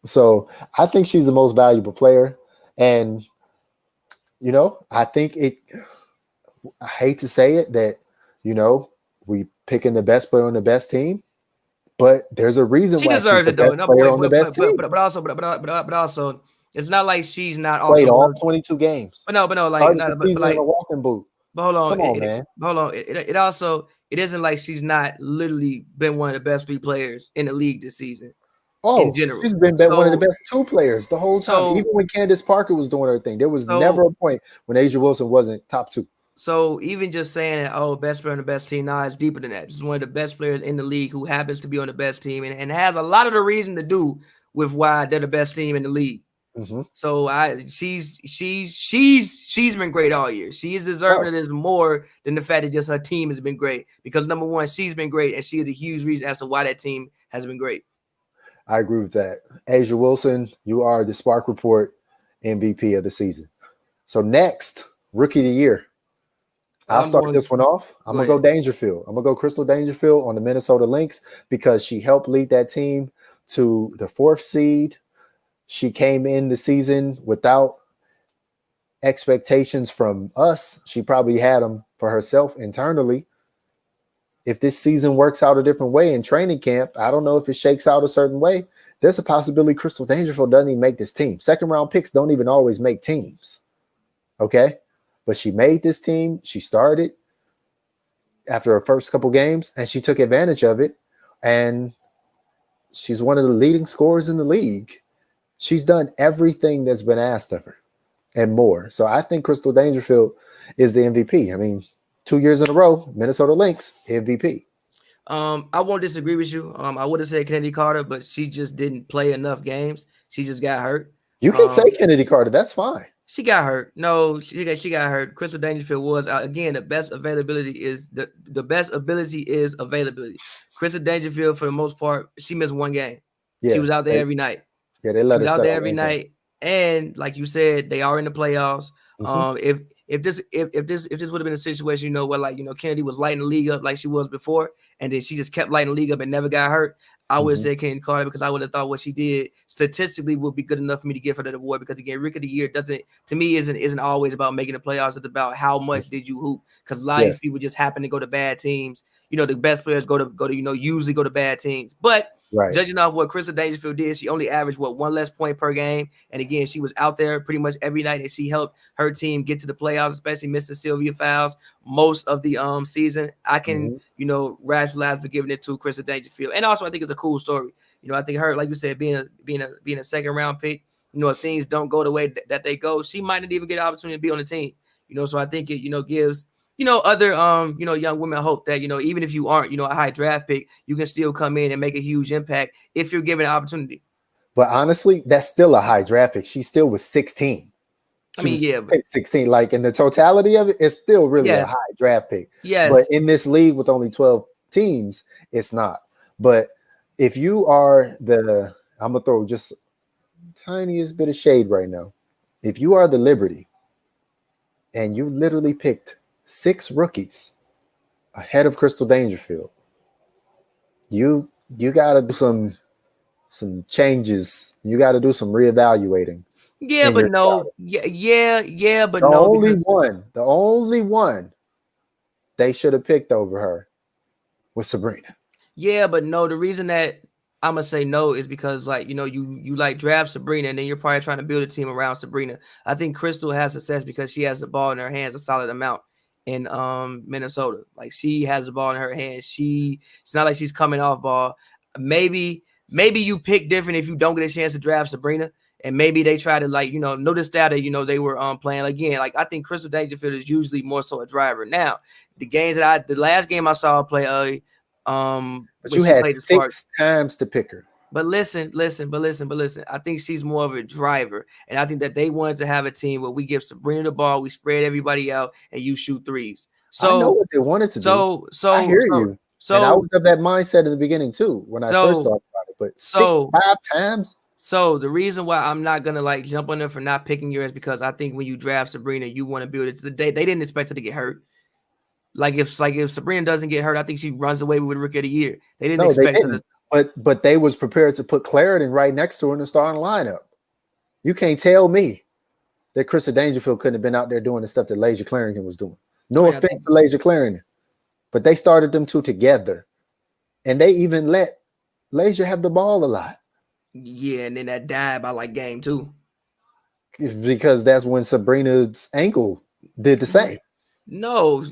So I think she's the most valuable player. And, you know, I think I hate to say it that, you know, we picking the best player on the best team, but there's a reason she why deserves she's the best player on the best team. But also, it's not like she's not played all 22 games. But no, like in a walking boot. But hold on, come on, man. Hold on. It also isn't like she's not literally been one of the best 3 players in the league this season. In general, she's been one of the best 2 players the whole time. Even when Candace Parker was doing her thing, there was never a point when Asia Wilson wasn't top 2. So even just saying that, best player on the best team, nah, it's deeper than that. She's one of the best players in the league who happens to be on the best team and has a lot of the reason to do with why they're the best team in the league. Mm-hmm. So she's been great all year. She is deserving Oh, of this more than the fact that just her team has been great. Because number one, she's been great, and she is a huge reason as to why that team has been great. I agree with that. Asia Wilson, you are the Spark Report MVP of the season. So next, Rookie of the Year. I'll I'm start going this one off. I'm go gonna go ahead. Dangerfield. I'm gonna go Crystal Dangerfield on the Minnesota Lynx because she helped lead that team to the 4th seed. She came in the season without expectations from us. She probably had them for herself internally. If this season works out a different way in training camp, I don't know if it shakes out a certain way. There's a possibility Crystal Dangerfield doesn't even make this team. Second round picks don't even always make teams. Okay. But she made this team. She started after her first couple games and she took advantage of it. And she's one of the leading scorers in the league. She's done everything that's been asked of her and more. So I think Crystal Dangerfield is the MVP. I mean, 2 years in a row, Minnesota Lynx MVP. I won't disagree with you. I would have said Kennedy Carter, but she just didn't play enough games. She just got hurt. You can say Kennedy Carter. That's fine. She got hurt. No, she got hurt. Crystal Dangerfield was again the best availability is the best ability is availability. Crystal Dangerfield for the most part, she missed one game. She Yeah. was out there every night. They She let was her out set there out every one game. night, and like you said, they are in the playoffs. Mm-hmm. If this would have been a situation, where like Kennedy was lighting the league up like she was before, and then she just kept lighting the league up and never got hurt, I would have said Kennedy Carter because I would have thought what she did statistically would be good enough for me to give her that award. Because again, Rookie of the Year isn't always about making the playoffs. It's about how much did you hoop. Because a lot of these people just happen to go to bad teams. The best players go to usually go to bad teams, but. Right. Judging off what Crystal Dangerfield did, she only averaged one less point per game. And again, she was out there pretty much every night, and she helped her team get to the playoffs, especially missing Sylvia fouls most of the season. I can rationalize for giving it to Crystal Dangerfield, and also I think it's a cool story. I think her, like you said, being a second round pick. If things don't go the way that they go, she might not even get an opportunity to be on the team. So I think it gives other young women hope that even if you aren't a high draft pick, you can still come in and make a huge impact if you're given an opportunity. But honestly, that's still a high draft pick. She still was 16. She was 16. Like in the totality of it, it's still really a high draft pick. Yes. But in this league with only 12 teams, it's not. But if you are I'm gonna throw just tiniest bit of shade right now. If you are the Liberty and you literally picked 6 rookies ahead of Crystal Dangerfield, you gotta do some changes. You got to do some reevaluating. Yeah, but no. Yeah, but the no. The only one they should have picked over her was Sabrina. Yeah, but no. The reason that I'm gonna say no is because you like draft Sabrina and then you're probably trying to build a team around Sabrina. I think Crystal has success because she has the ball in her hands a solid amount in Minnesota. Like she has the ball in her hands. It's not like she's coming off ball. Maybe you pick different if you don't get a chance to draft Sabrina. And maybe they try to notice that they were playing again. Like I think Crystal Dangerfield is usually more so a driver. Now, the last game I saw her play but you had 6 times to pick her. But listen. I think she's more of a driver. And I think that they wanted to have a team where we give Sabrina the ball, we spread everybody out, and you shoot threes. So I know what they wanted to do. I hear you. And I was of that mindset in the beginning too when I first thought about it. But 5 times. So the reason why I'm not gonna jump on them for not picking yours because I think when you draft Sabrina, you want to build it to the day. They didn't expect her to get hurt. If Sabrina doesn't get hurt, I think she runs away with Rookie of the Year. They didn't expect her to. But they was prepared to put Clarendon right next to her in the starting lineup. You can't tell me that Crystal Dangerfield couldn't have been out there doing the stuff that Lasia Clarendon was doing. No offense to Lasia Clarendon, but they started them two together, and they even let Lasia have the ball a lot. Yeah, and then that dive by game 2. Because that's when Sabrina's ankle did the same. No.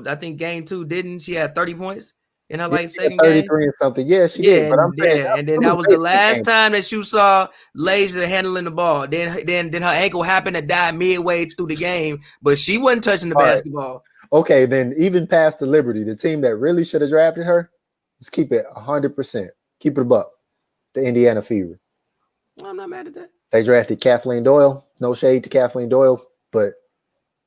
I think game 2 didn't. She had 30 points in her second 33 game. And something. Yeah, she did. But I'm saying and then that was the last time that you saw Lasia handling the ball. Then her ankle happened to die midway through the game, but she wasn't touching the basketball. Okay, then even past the Liberty, the team that really should have drafted her, let's keep it 100%. Keep it above the Indiana Fever. Well, I'm not mad at that. They drafted Kathleen Doyle. No shade to Kathleen Doyle, but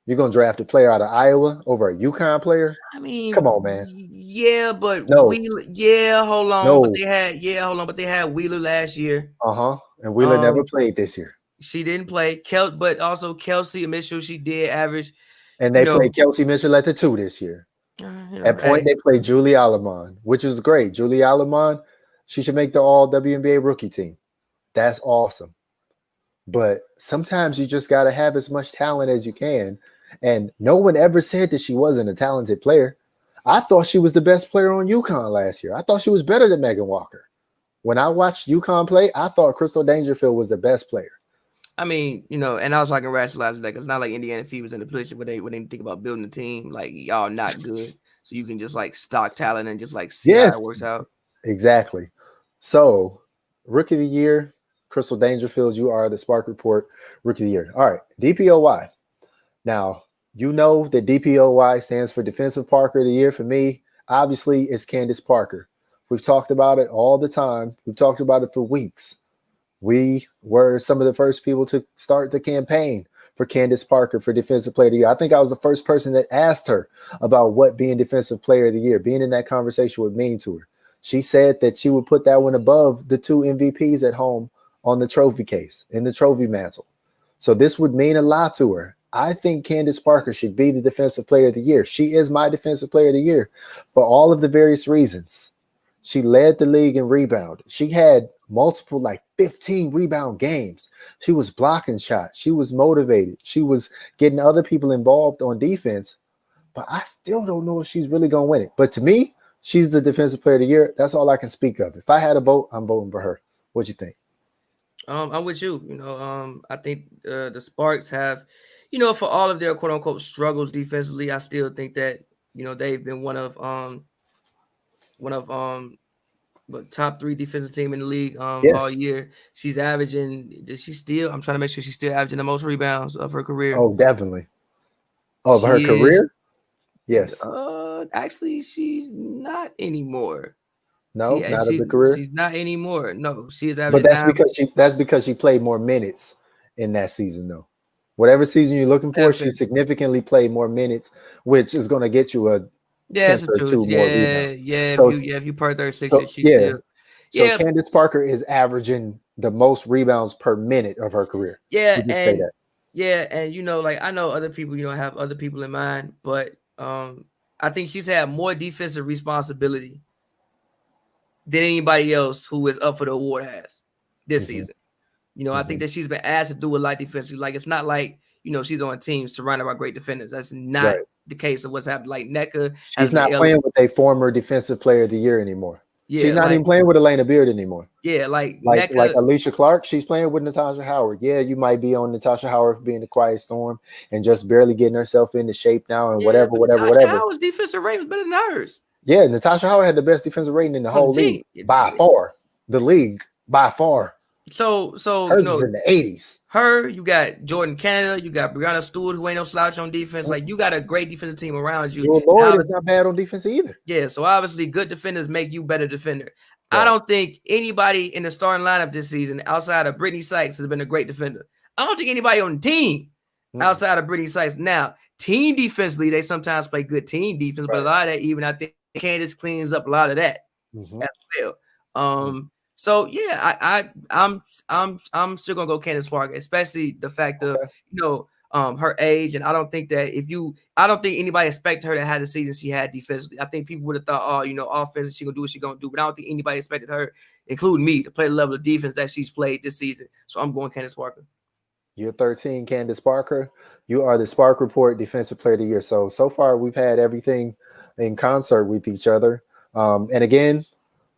you're gonna draft a player out of Iowa over a UConn player? I mean, Come on, man. yeah, but No, hold on, no. but they had Wheeler last year. And Wheeler never played this year. She didn't play but also Kelsey Mitchell, she did average, And you they know, played Kelsey Mitchell at the 2 this year. At point, hey, they played Julie Alamon, which is great. Julie Alamon, she should make the all WNBA rookie team. That's awesome. But sometimes you just got to have as much talent as you can. And no one ever said that she wasn't a talented player. I thought she was the best player on UConn last year. I thought she was better than Megan Walker. When I watched UConn play, I thought Crystal Dangerfield was the best player. I mean, and I was talking rationalize that, because it's not like Indiana Fever was in a position where they think about building a team. Like, y'all not good, so you can just like stock talent and just like see how it works out. Exactly. So, Rookie of the Year, Crystal Dangerfield, you are the Spark Report Rookie of the Year. All right, DPOY. Now, you know that DPOY stands for Defensive Parker of the Year. For me, obviously, it's Candace Parker. We've talked about it all the time. We've talked about it for weeks. We were some of the first people to start the campaign for Candace Parker for Defensive Player of the Year. I think I was the first person that asked her about what being Defensive Player of the Year, being in that conversation would mean to her. She said that she would put that one above the 2 MVPs at home on the trophy case, in the trophy mantle. So this would mean a lot to her. I think Candace Parker should be the Defensive Player of the Year. She is my Defensive Player of the Year for all of the various reasons. She led the league in rebound. She had multiple, like 15 rebound games. She was blocking shots. She was motivated. She was getting other people involved on defense. But I still don't know if she's really going to win it. But to me, she's the Defensive Player of the Year. That's all I can speak of. If I had a vote, I'm voting for her. What you think? I'm with you. I think the Sparks have, for all of their quote unquote struggles defensively, I still think that they've been one of top 3 defensive team in the league all year. She's averaging. I'm trying to make sure she's still averaging the most rebounds of her career. Oh, definitely. Of her career? Yes. Actually, she's not anymore. No, not of the career. She's not anymore. No, she is averaging. But that's because she played more minutes in that season, though. Whatever season you're looking for, she significantly played more minutes, which is going to get you a 10 or 2 more rebounds. If you per 36, still. So Candace Parker is averaging the most rebounds per minute of her career. And I know other people, have other people in mind, but I think she's had more defensive responsibility than anybody else who is up for the award has this season. I think that she's been asked to do a lot defensively. Like, it's not like, she's on a team surrounded by great defenders. That's not the case of what's happened. Like, NECA, she's not playing with a former Defensive Player of the Year anymore. Yeah, she's not even playing with Elena Beard anymore. Yeah, like Alicia Clark, she's playing with Natasha Howard. Yeah, you might be on Natasha Howard being the quiet storm and just barely getting herself into shape now and whatever. Natasha Howard's defensive rating was better than hers. Yeah, Natasha Howard had the best defensive rating in the whole league by far. The league by far. So hers was in the 80s. You got Jordan Canada, you got Brianna Stewart, who ain't no slouch on defense. Like, you got a great defensive team around you. Jewel Lloyd is not bad on defense either. Yeah, so obviously good defenders make you better defender. Right. I don't think anybody in the starting lineup this season outside of Brittany Sykes has been a great defender. I don't think anybody on the team outside of Brittany Sykes. Now, team defensively, they sometimes play good team defense, but a lot of that, even I think Candace cleans up a lot of that as well. So yeah, I'm still gonna go Candace Parker, especially the fact of her age, and I don't think anybody expected her to have the season she had defensively. I think people would have thought, offense, she gonna do what she gonna do, but I don't think anybody expected her, including me, to play the level of defense that she's played this season. So I'm going Candace Parker. You're 13, Candace Parker. You are the Spark Report Defensive Player of the Year. So far we've had everything in concert with each other. And again,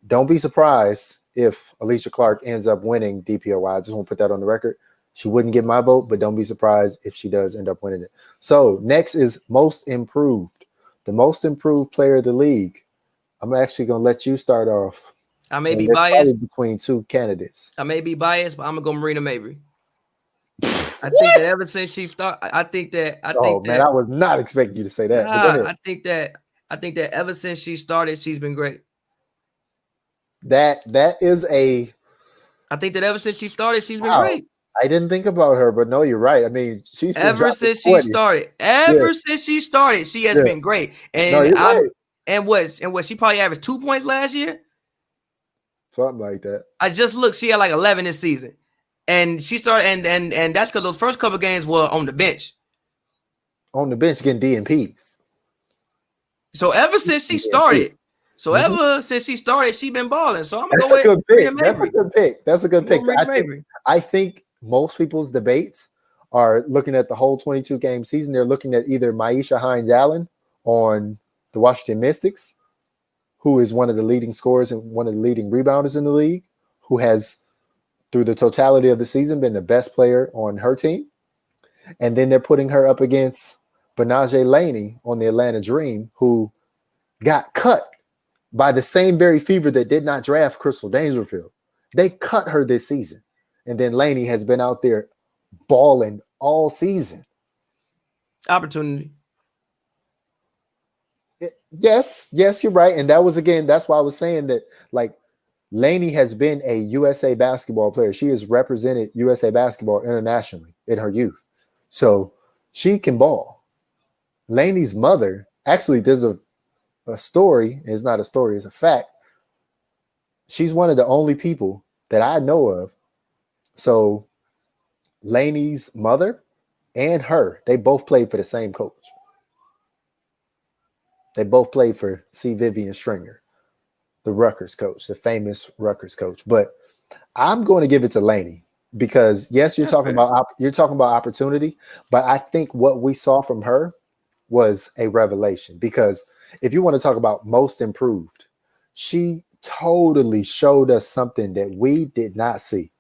don't be surprised if Alicia Clark ends up winning DPOY. I just want to put that on the record. She wouldn't get my vote, but don't be surprised if she does end up winning it. So next is Most Improved, the Most Improved Player of the league. I'm actually going to let you start off. I may be biased between 2 candidates. I may be biased, but I'm going to go Marina Mabry. I think that ever since she started, I think that I was not expecting you to say that. I think that ever since she started, she's been great. That is a I think that ever since she started, she's been Wow. great. I didn't think about her, but no, you're right. I mean, she's been Ever dropping since she 20. started, Yeah, she has yeah. been great. No, And you're right. what she probably averaged 2 points last year. Something like that. I just looked, she had like 11 this season. And she started and that's because those first couple games were on the bench. On the bench getting DNPs. So ever since she DNP. started, she's been balling. So I'm gonna That's go a with good Rhea pick. That's a Mabry. good pick. That's a good I'm going pick. with Rhea Mabry. I think most people's debates are looking at the whole 22 game season. They're looking at either Maisha Hines Allen on the Washington Mystics, who is one of the leading scorers and one of the leading rebounders in the league, who has, through the totality of the season, been the best player on her team. And then they're putting her up against Benaje Laney on the Atlanta Dream, who got cut by the same very fever that did not draft Crystal Dangerfield. They cut her this season. And then Laney has been out there balling all season. Opportunity. Yes, you're right. And that was, again, that's why I was saying that, like, Laney has been a USA basketball player. She has represented USA basketball internationally in her youth. So she can ball. Laney's mother, actually, there's a story. It's not a story, it's a fact. She's one of the only people that I know of. So Laney's mother and her, they both played for the same coach. They both played for C. Vivian Stringer, the Rutgers coach, the famous Rutgers coach. But I'm going to give it to Laney because, yes, you're talking about opportunity, but I think what we saw from her was a revelation. Because if you want to talk about most improved, she totally showed us something that we did not see.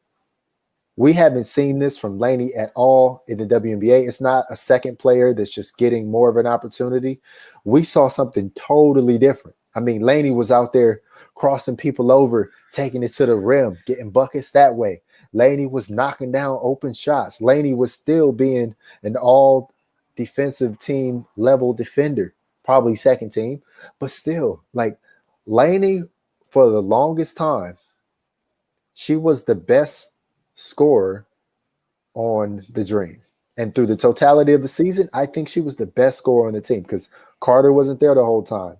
We haven't seen this from Laney at all in the WNBA. It's not a second player that's just getting more of an opportunity. We saw something totally different. I mean, Laney was out there crossing people over, taking it to the rim, getting buckets that way. Laney was knocking down open shots. Laney was still being an all defensive team level defender, probably second team, but still, like, Laney, for the longest time, she was the best scorer on the Dream. And through the totality of the season, I think she was the best scorer on the team because Carter wasn't there the whole time.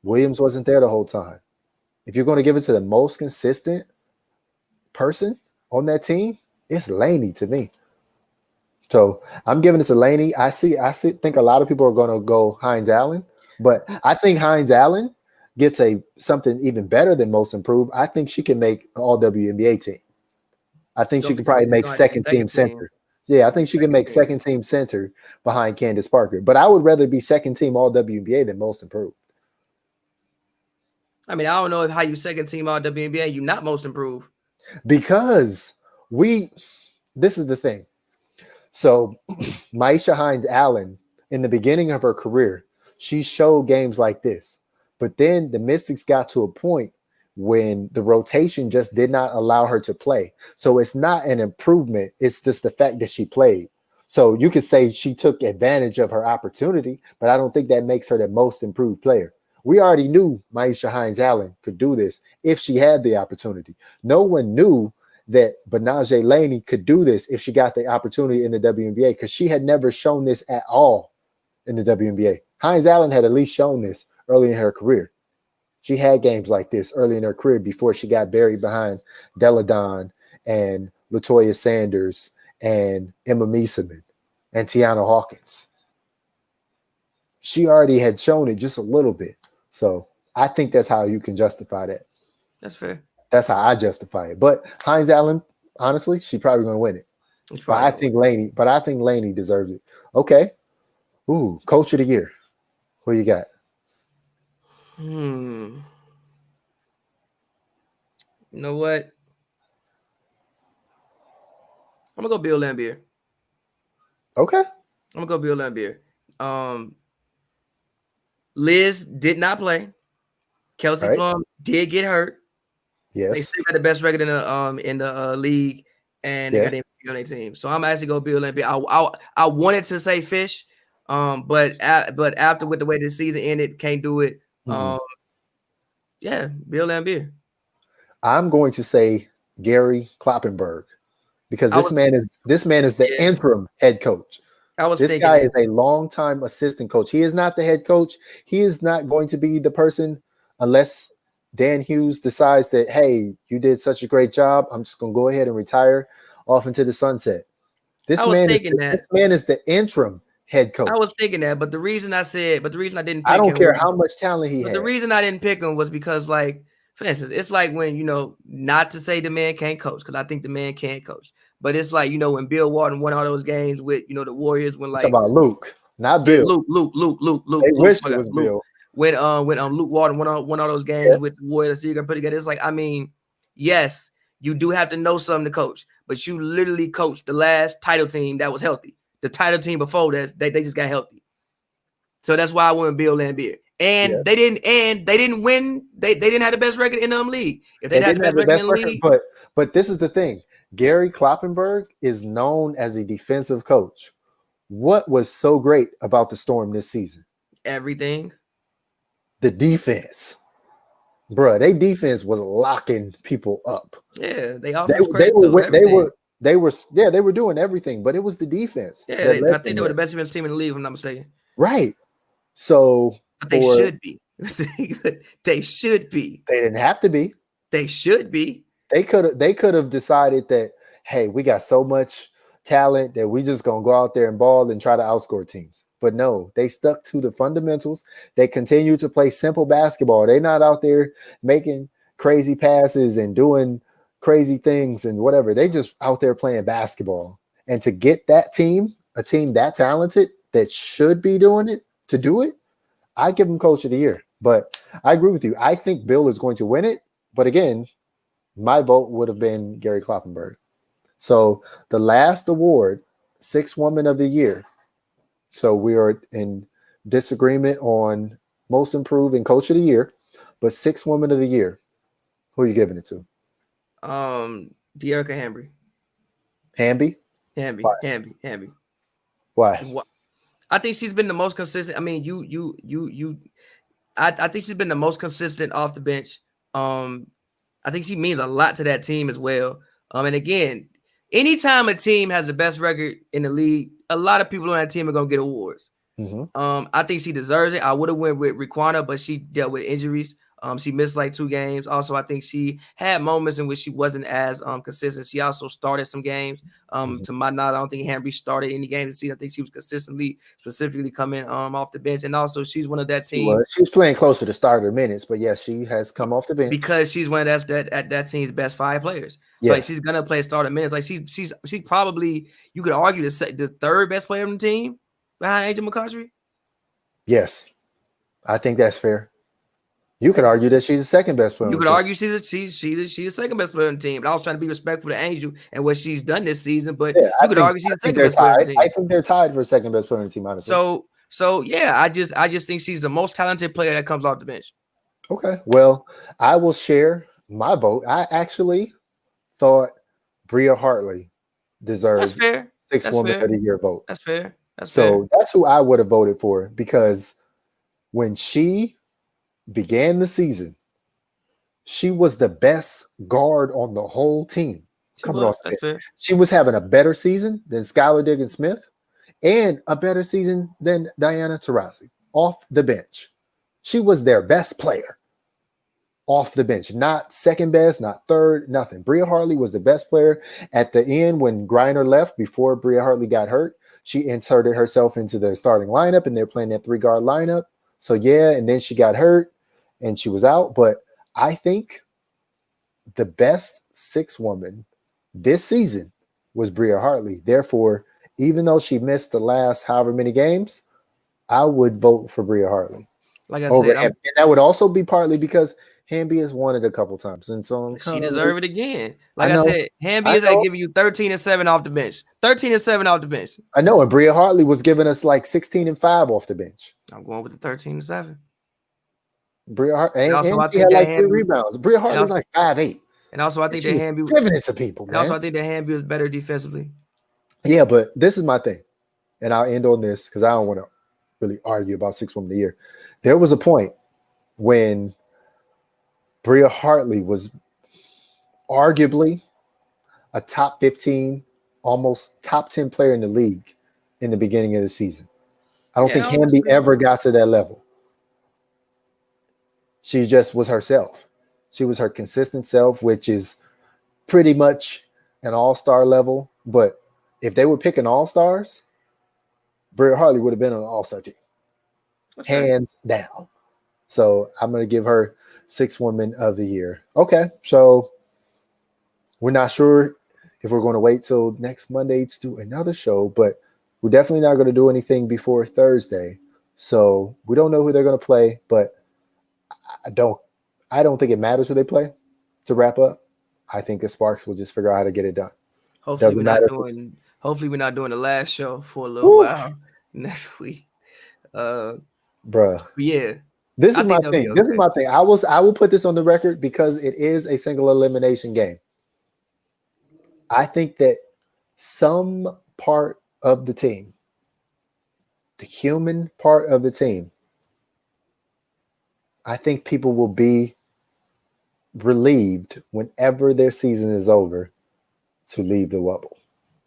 Williams wasn't there the whole time. If you're going to give it to the most consistent person on that team, it's Laney to me. So I'm giving it to Laney. I think a lot of people are going to go Hines Allen, but I think Hines Allen gets something even better than most improved. I think she can make an all WNBA team. I think she could probably make second team center. Yeah, I think she can make second team center behind Candace Parker. But I would rather be second team all WNBA than most improved. I mean, I don't know how you second team all WNBA, you not most improved. Because this is the thing. So Maisha Hines Allen, in the beginning of her career, she showed games like this. But then the Mystics got to a point when the rotation just did not allow her to play. So it's not an improvement. It's just the fact that she played. So you could say she took advantage of her opportunity, but I don't think that makes her the most improved player. We already knew Maisha Hines Allen could do this if she had the opportunity. No one knew that Benaje Laney could do this if she got the opportunity in the WNBA because she had never shown this at all in the WNBA. Hines Allen had at least shown this early in her career. She had games like this early in her career before she got buried behind Deladon and Latoya Sanders and Emma Meeseman and Tiana Hawkins. She already had shown it just a little bit. So I think that's how you can justify that. That's fair. That's how I justify it. But Hines Allen, honestly, she's probably going to win it. But I think Laney deserves it. Okay. Ooh, Coach of the Year. Who you got? You know what? I'm gonna go Bill Laimbeer. Okay. I'm gonna go Bill Laimbeer. Liz did not play. Kelsey Plum did get hurt. Yes. They still got the best record in the league, and they got MVP on their team. So I'm actually gonna Bill Laimbeer. I wanted to say Fish, but after with the way the season ended, can't do it. Yeah, Bill Laimbeer. I'm going to say Gary Kloppenberg, because I this was man is the yeah, interim head coach. I was This thinking guy is that. a longtime assistant coach. He is not the head coach. He is not going to be the person unless Dan Hughes decides that, hey, you did such a great job. I'm just going to go ahead and retire off into the sunset. I was thinking This that. man is the interim head I was coach. thinking that, but the reason I didn't I pick don't him was care how much talent he but the has. reason I didn't pick him was because, like, for instance, it's like when, not to say the man can't coach, because I think the man can coach. But it's like, when Bill Walton won all those games with, the Warriors, when I'm talking like, about Luke, not yeah, Bill. They Luke, wish my it God, was Luke. Bill. When Luke Walton won all those games Yes. with the Warriors, so you got put together. It's like, I mean, yes, you do have to know something to coach, but you literally coached the last title team that was healthy. The title team before that, they just got healthy. So that's why I went with Bill Laimbeer. Yes. And they didn't win. They didn't have the best record in the league. If They they'd had the didn't have best the record in best the record, league, but this is the thing. Gary Kloppenberg is known as a defensive coach. What was so great about the Storm this season? everything. The defense. Bruh, their defense was locking people up. Yeah, they They offense they credit were too. wi- they Everything. were they were yeah, they were doing everything, but it was the defense Yeah, that I led think them they were the there. best defense team in the league, if I'm not mistaken. Right. So But they for should be. They should be. they didn't have to be. They should be. They could have decided that, hey, we got so much talent that we just gonna go out there and ball and try to outscore teams. But no, they stuck to the fundamentals. They continue to play simple basketball. They're not out there making crazy passes and doing crazy things and whatever. They just out there playing basketball. And to get that team, a team that talented that should be doing it, to do it, I give them coach of the year. But I agree with you. I think Bill is going to win it. But again, my vote would have been Gary Kloppenberg. So the last award, Sixth Woman of the Year. So we are in disagreement on most improved and coach of the year, but Sixth Woman of the Year. Who are you giving it to? De'Erica Hamby. Hamby? Hamby. Why? Hamby. Hamby. Why? I think she's been the most consistent. I mean, I think she's been the most consistent off the bench. I think she means a lot to that team as well. And again, anytime a team has the best record in the league, a lot of people on that team are gonna get awards. Mm-hmm. I think she deserves it. I would have went with Riquana, but she dealt with injuries. She missed like 2 games. Also, I think she had moments in which she wasn't as consistent. She also started some games. To my knowledge, I don't think Hamby started any games this season. I think she was consistently, specifically coming off the bench. And also, she's one of that teams. She was playing closer to starter minutes, but yes, she has come off the bench Because she's one of that team's best 5 players. So yes. like she's gonna play starter minutes. Like she's probably, you could argue, the third best player on the team behind Angel McCoughtry. Yes, I think that's fair. You could argue that she's the second best player. You could argue she's the second best player on the team. But I was trying to be respectful to Angel and what she's done this season. But yeah, you could argue she's the second best player on the team. I think they're tied for second best player on the team, honestly. So yeah, I just think she's the most talented player that comes off the bench. Okay, well, I will share my vote. I actually thought Bria Hartley deserved Sixth Woman of the Year vote. That's fair. That's who I would have voted for, because when she began the season, she was the best guard on the whole team. She was having a better season than Skylar Diggins-Smith and a better season than Diana Taurasi off the bench. She was their best player off the bench, not second best, not third, nothing. Bria Hartley was the best player. At the end, when Griner left, before Bria Hartley got hurt, she inserted herself into the starting lineup, and they're playing that 3-guard lineup. So yeah, and then she got hurt and she was out. But I think the best sixth woman this season was Bria Hartley. Therefore, even though she missed the last however many games, I would vote for Bria Hartley. Like I said, and that would also be partly because Hamby has won it a couple times, and so she deserves it again. Like I said, Hamby is giving you 13-7 off the bench. 13-7 off the bench. I know, and Bria Hartley was giving us like 16-5 off the bench. I'm going with the 13-7. Bria Hartley, and she had like 3 rebounds. Bria Hartley's like 5'8". And also, I think that Hamby giving it to people. And also, I think that Hamby was better defensively. Yeah, but this is my thing, and I'll end on this because I don't want to really argue about sixth woman of the year. There was a point when Bria Hartley was arguably a top 15, almost top 10 player in the league in the beginning of the season. I don't Yeah, think I don't Hamby disagree. ever got to that level. She just was herself. She was her consistent self, which is pretty much an all-star level. But if they were picking all-stars, Britt Hartley would have been on an all-star team. That's fair. Hands down. So I'm going to give her 6 Women of the Year. Okay. So we're not sure if we're going to wait till next Monday to do another show, but we're definitely not going to do anything before Thursday. So we don't know who they're going to play, but I don't think it matters who they play to wrap up. I think the Sparks will just figure out how to get it done. Hopefully Doesn't we're not matter if it's doing. Hopefully we're not doing the last show for a little woo, while next week. Uh, bruh. yeah, This I is my think they'll be thing. This is okay. my thing. I will put this on the record because it is a single elimination game. I think that some part of the team, the human part of the team, I think people will be relieved whenever their season is over to leave the bubble.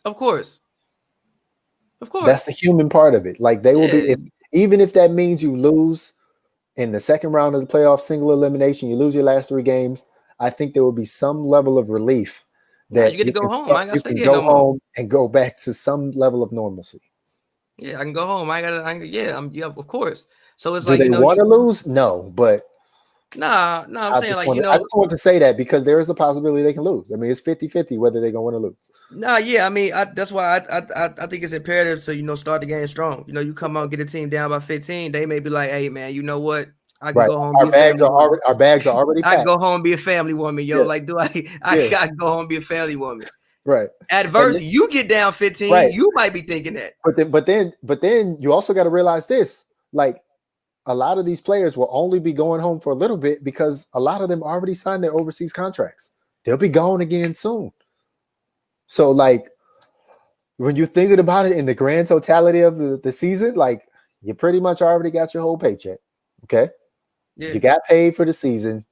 Of course, of That's course. the human part of it. Like they will be, Yeah, even if that means you lose in the second round of the playoff single elimination, you lose your last 3 games. I think there will be some level of relief nah, you that get to go home. I ain't gotta you stay can here no go more. home and go back to some level of normalcy. Yeah, I can go home. I ain't gotta. Yeah, yeah, of course. So it's Do like they want you. to lose? No, but Nah. I'm saying like I just want to say that because there is a possibility they can lose. I mean, it's 50-50 whether they're going to win or lose. Nah, yeah. I mean, that's why I think it's imperative to start the game strong. You come out get a team down by 15. They may be like, hey man, you know what? I can Right. go home be a family woman. Our bags are already I can packed. go home and be a family woman, yo. Yeah. Like, do I? I Yeah. gotta go home and be a family woman. Right. Adverse, you get down 15, right. you might be thinking that. But then you also got to realize this. Like a lot of these players will only be going home for a little bit because a lot of them already signed their overseas contracts. They'll be gone again soon. So like when you're thinking about it in the grand totality of the season, like you pretty much already got your whole paycheck. Okay. Yeah. You got paid for the season.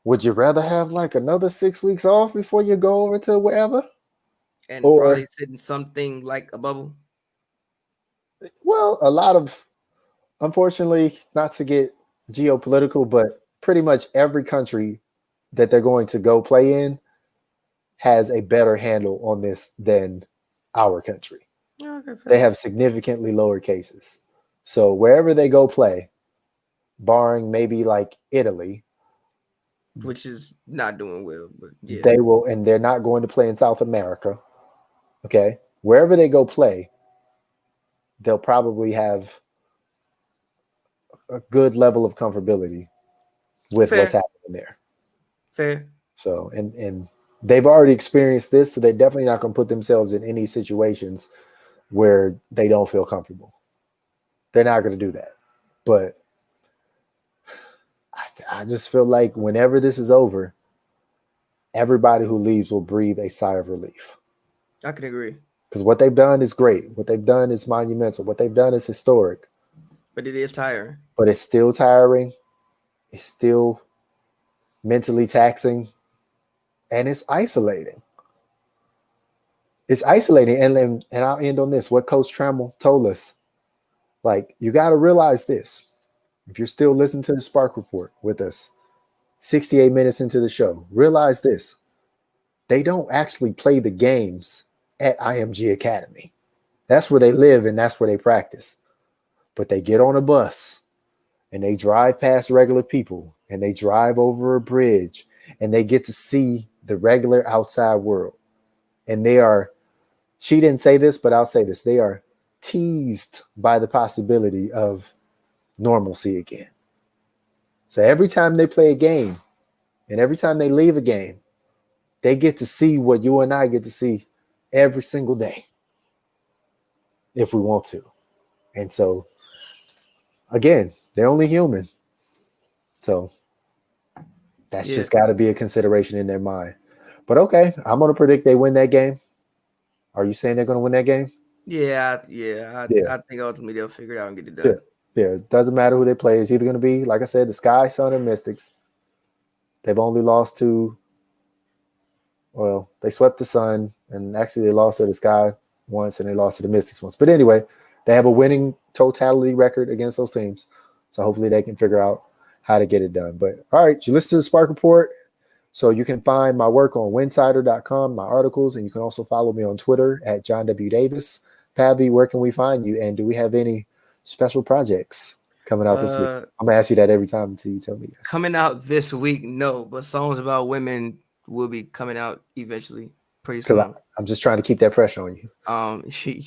Would you rather have like another 6 weeks off before you go over to wherever? And Or, probably sitting something like a bubble. well, a lot of, unfortunately, not to get geopolitical, but pretty much every country that they're going to go play in has a better handle on this than our country. Okay, They have significantly lower cases. So wherever they go play, barring maybe like Italy, which is not doing well, but yeah. they will, and they're not going to play in South America. Okay. Wherever they go play, they'll probably have a good level of comfortability with what's Fair. happening there. Fair. So, and they've already experienced this, so they're definitely not going to put themselves in any situations where they don't feel comfortable. They're not going to do that. But I just feel like whenever this is over, everybody who leaves will breathe a sigh of relief. I can agree. Because what they've done is great. What they've done is monumental. What they've done is historic. But it is tiring. But it's still tiring. It's still mentally taxing. And it's isolating. It's isolating. And I'll end on this. What Coach Trammell told us. Like, you got to realize this. If you're still listening to the Spark Report with us, 68 minutes into the show, realize this. They don't actually play the games at IMG Academy. That's where they live and that's where they practice. But they get on a bus and they drive past regular people and they drive over a bridge and they get to see the regular outside world. And they are, she didn't say this, but I'll say this. They are teased by the possibility of normalcy again. So every time they play a game and every time they leave a game, they get to see what you and I get to see every single day if we want to. And so, again, they're only human. So that's just got to be a consideration in their mind. But okay, I'm going to predict they win that game. Are you saying they're going to win that game? Yeah. I think ultimately they'll figure it out and get it done. Yeah. It doesn't matter who they play. It's either going to be, like I said, the Sky, Sun, or Mystics. They've only lost to Well, they swept the Sun, and actually they lost to the Sky once, and they lost to the Mystics once. But anyway, they have a winning totality record against those teams, so hopefully they can figure out how to get it done. But all right, you listen to the Spark Report. So you can find my work on winsider.com, my articles, and you can also follow me on Twitter at John W. Davis. Pavi, where can we find you? And do we have any special projects coming out this week? I'm going to ask you that every time until you tell me yes. Coming out this week, no, but songs about women will be coming out eventually pretty soon. I'm just trying to keep that pressure on you.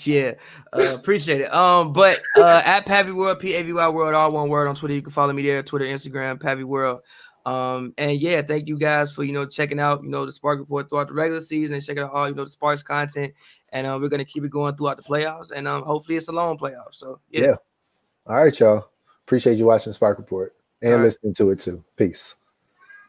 Yeah, appreciate it. But at Pavy World, Pavy World, all one word on Twitter. You can follow me there, Twitter, Instagram, Pavy World. And yeah, thank you guys for checking out the Spark Report throughout the regular season and checking out all the Sparks content. And we're gonna keep it going throughout the playoffs, and hopefully it's a long playoff. So yeah. All right, y'all. Appreciate you watching Spark Report and listening to it too. Peace.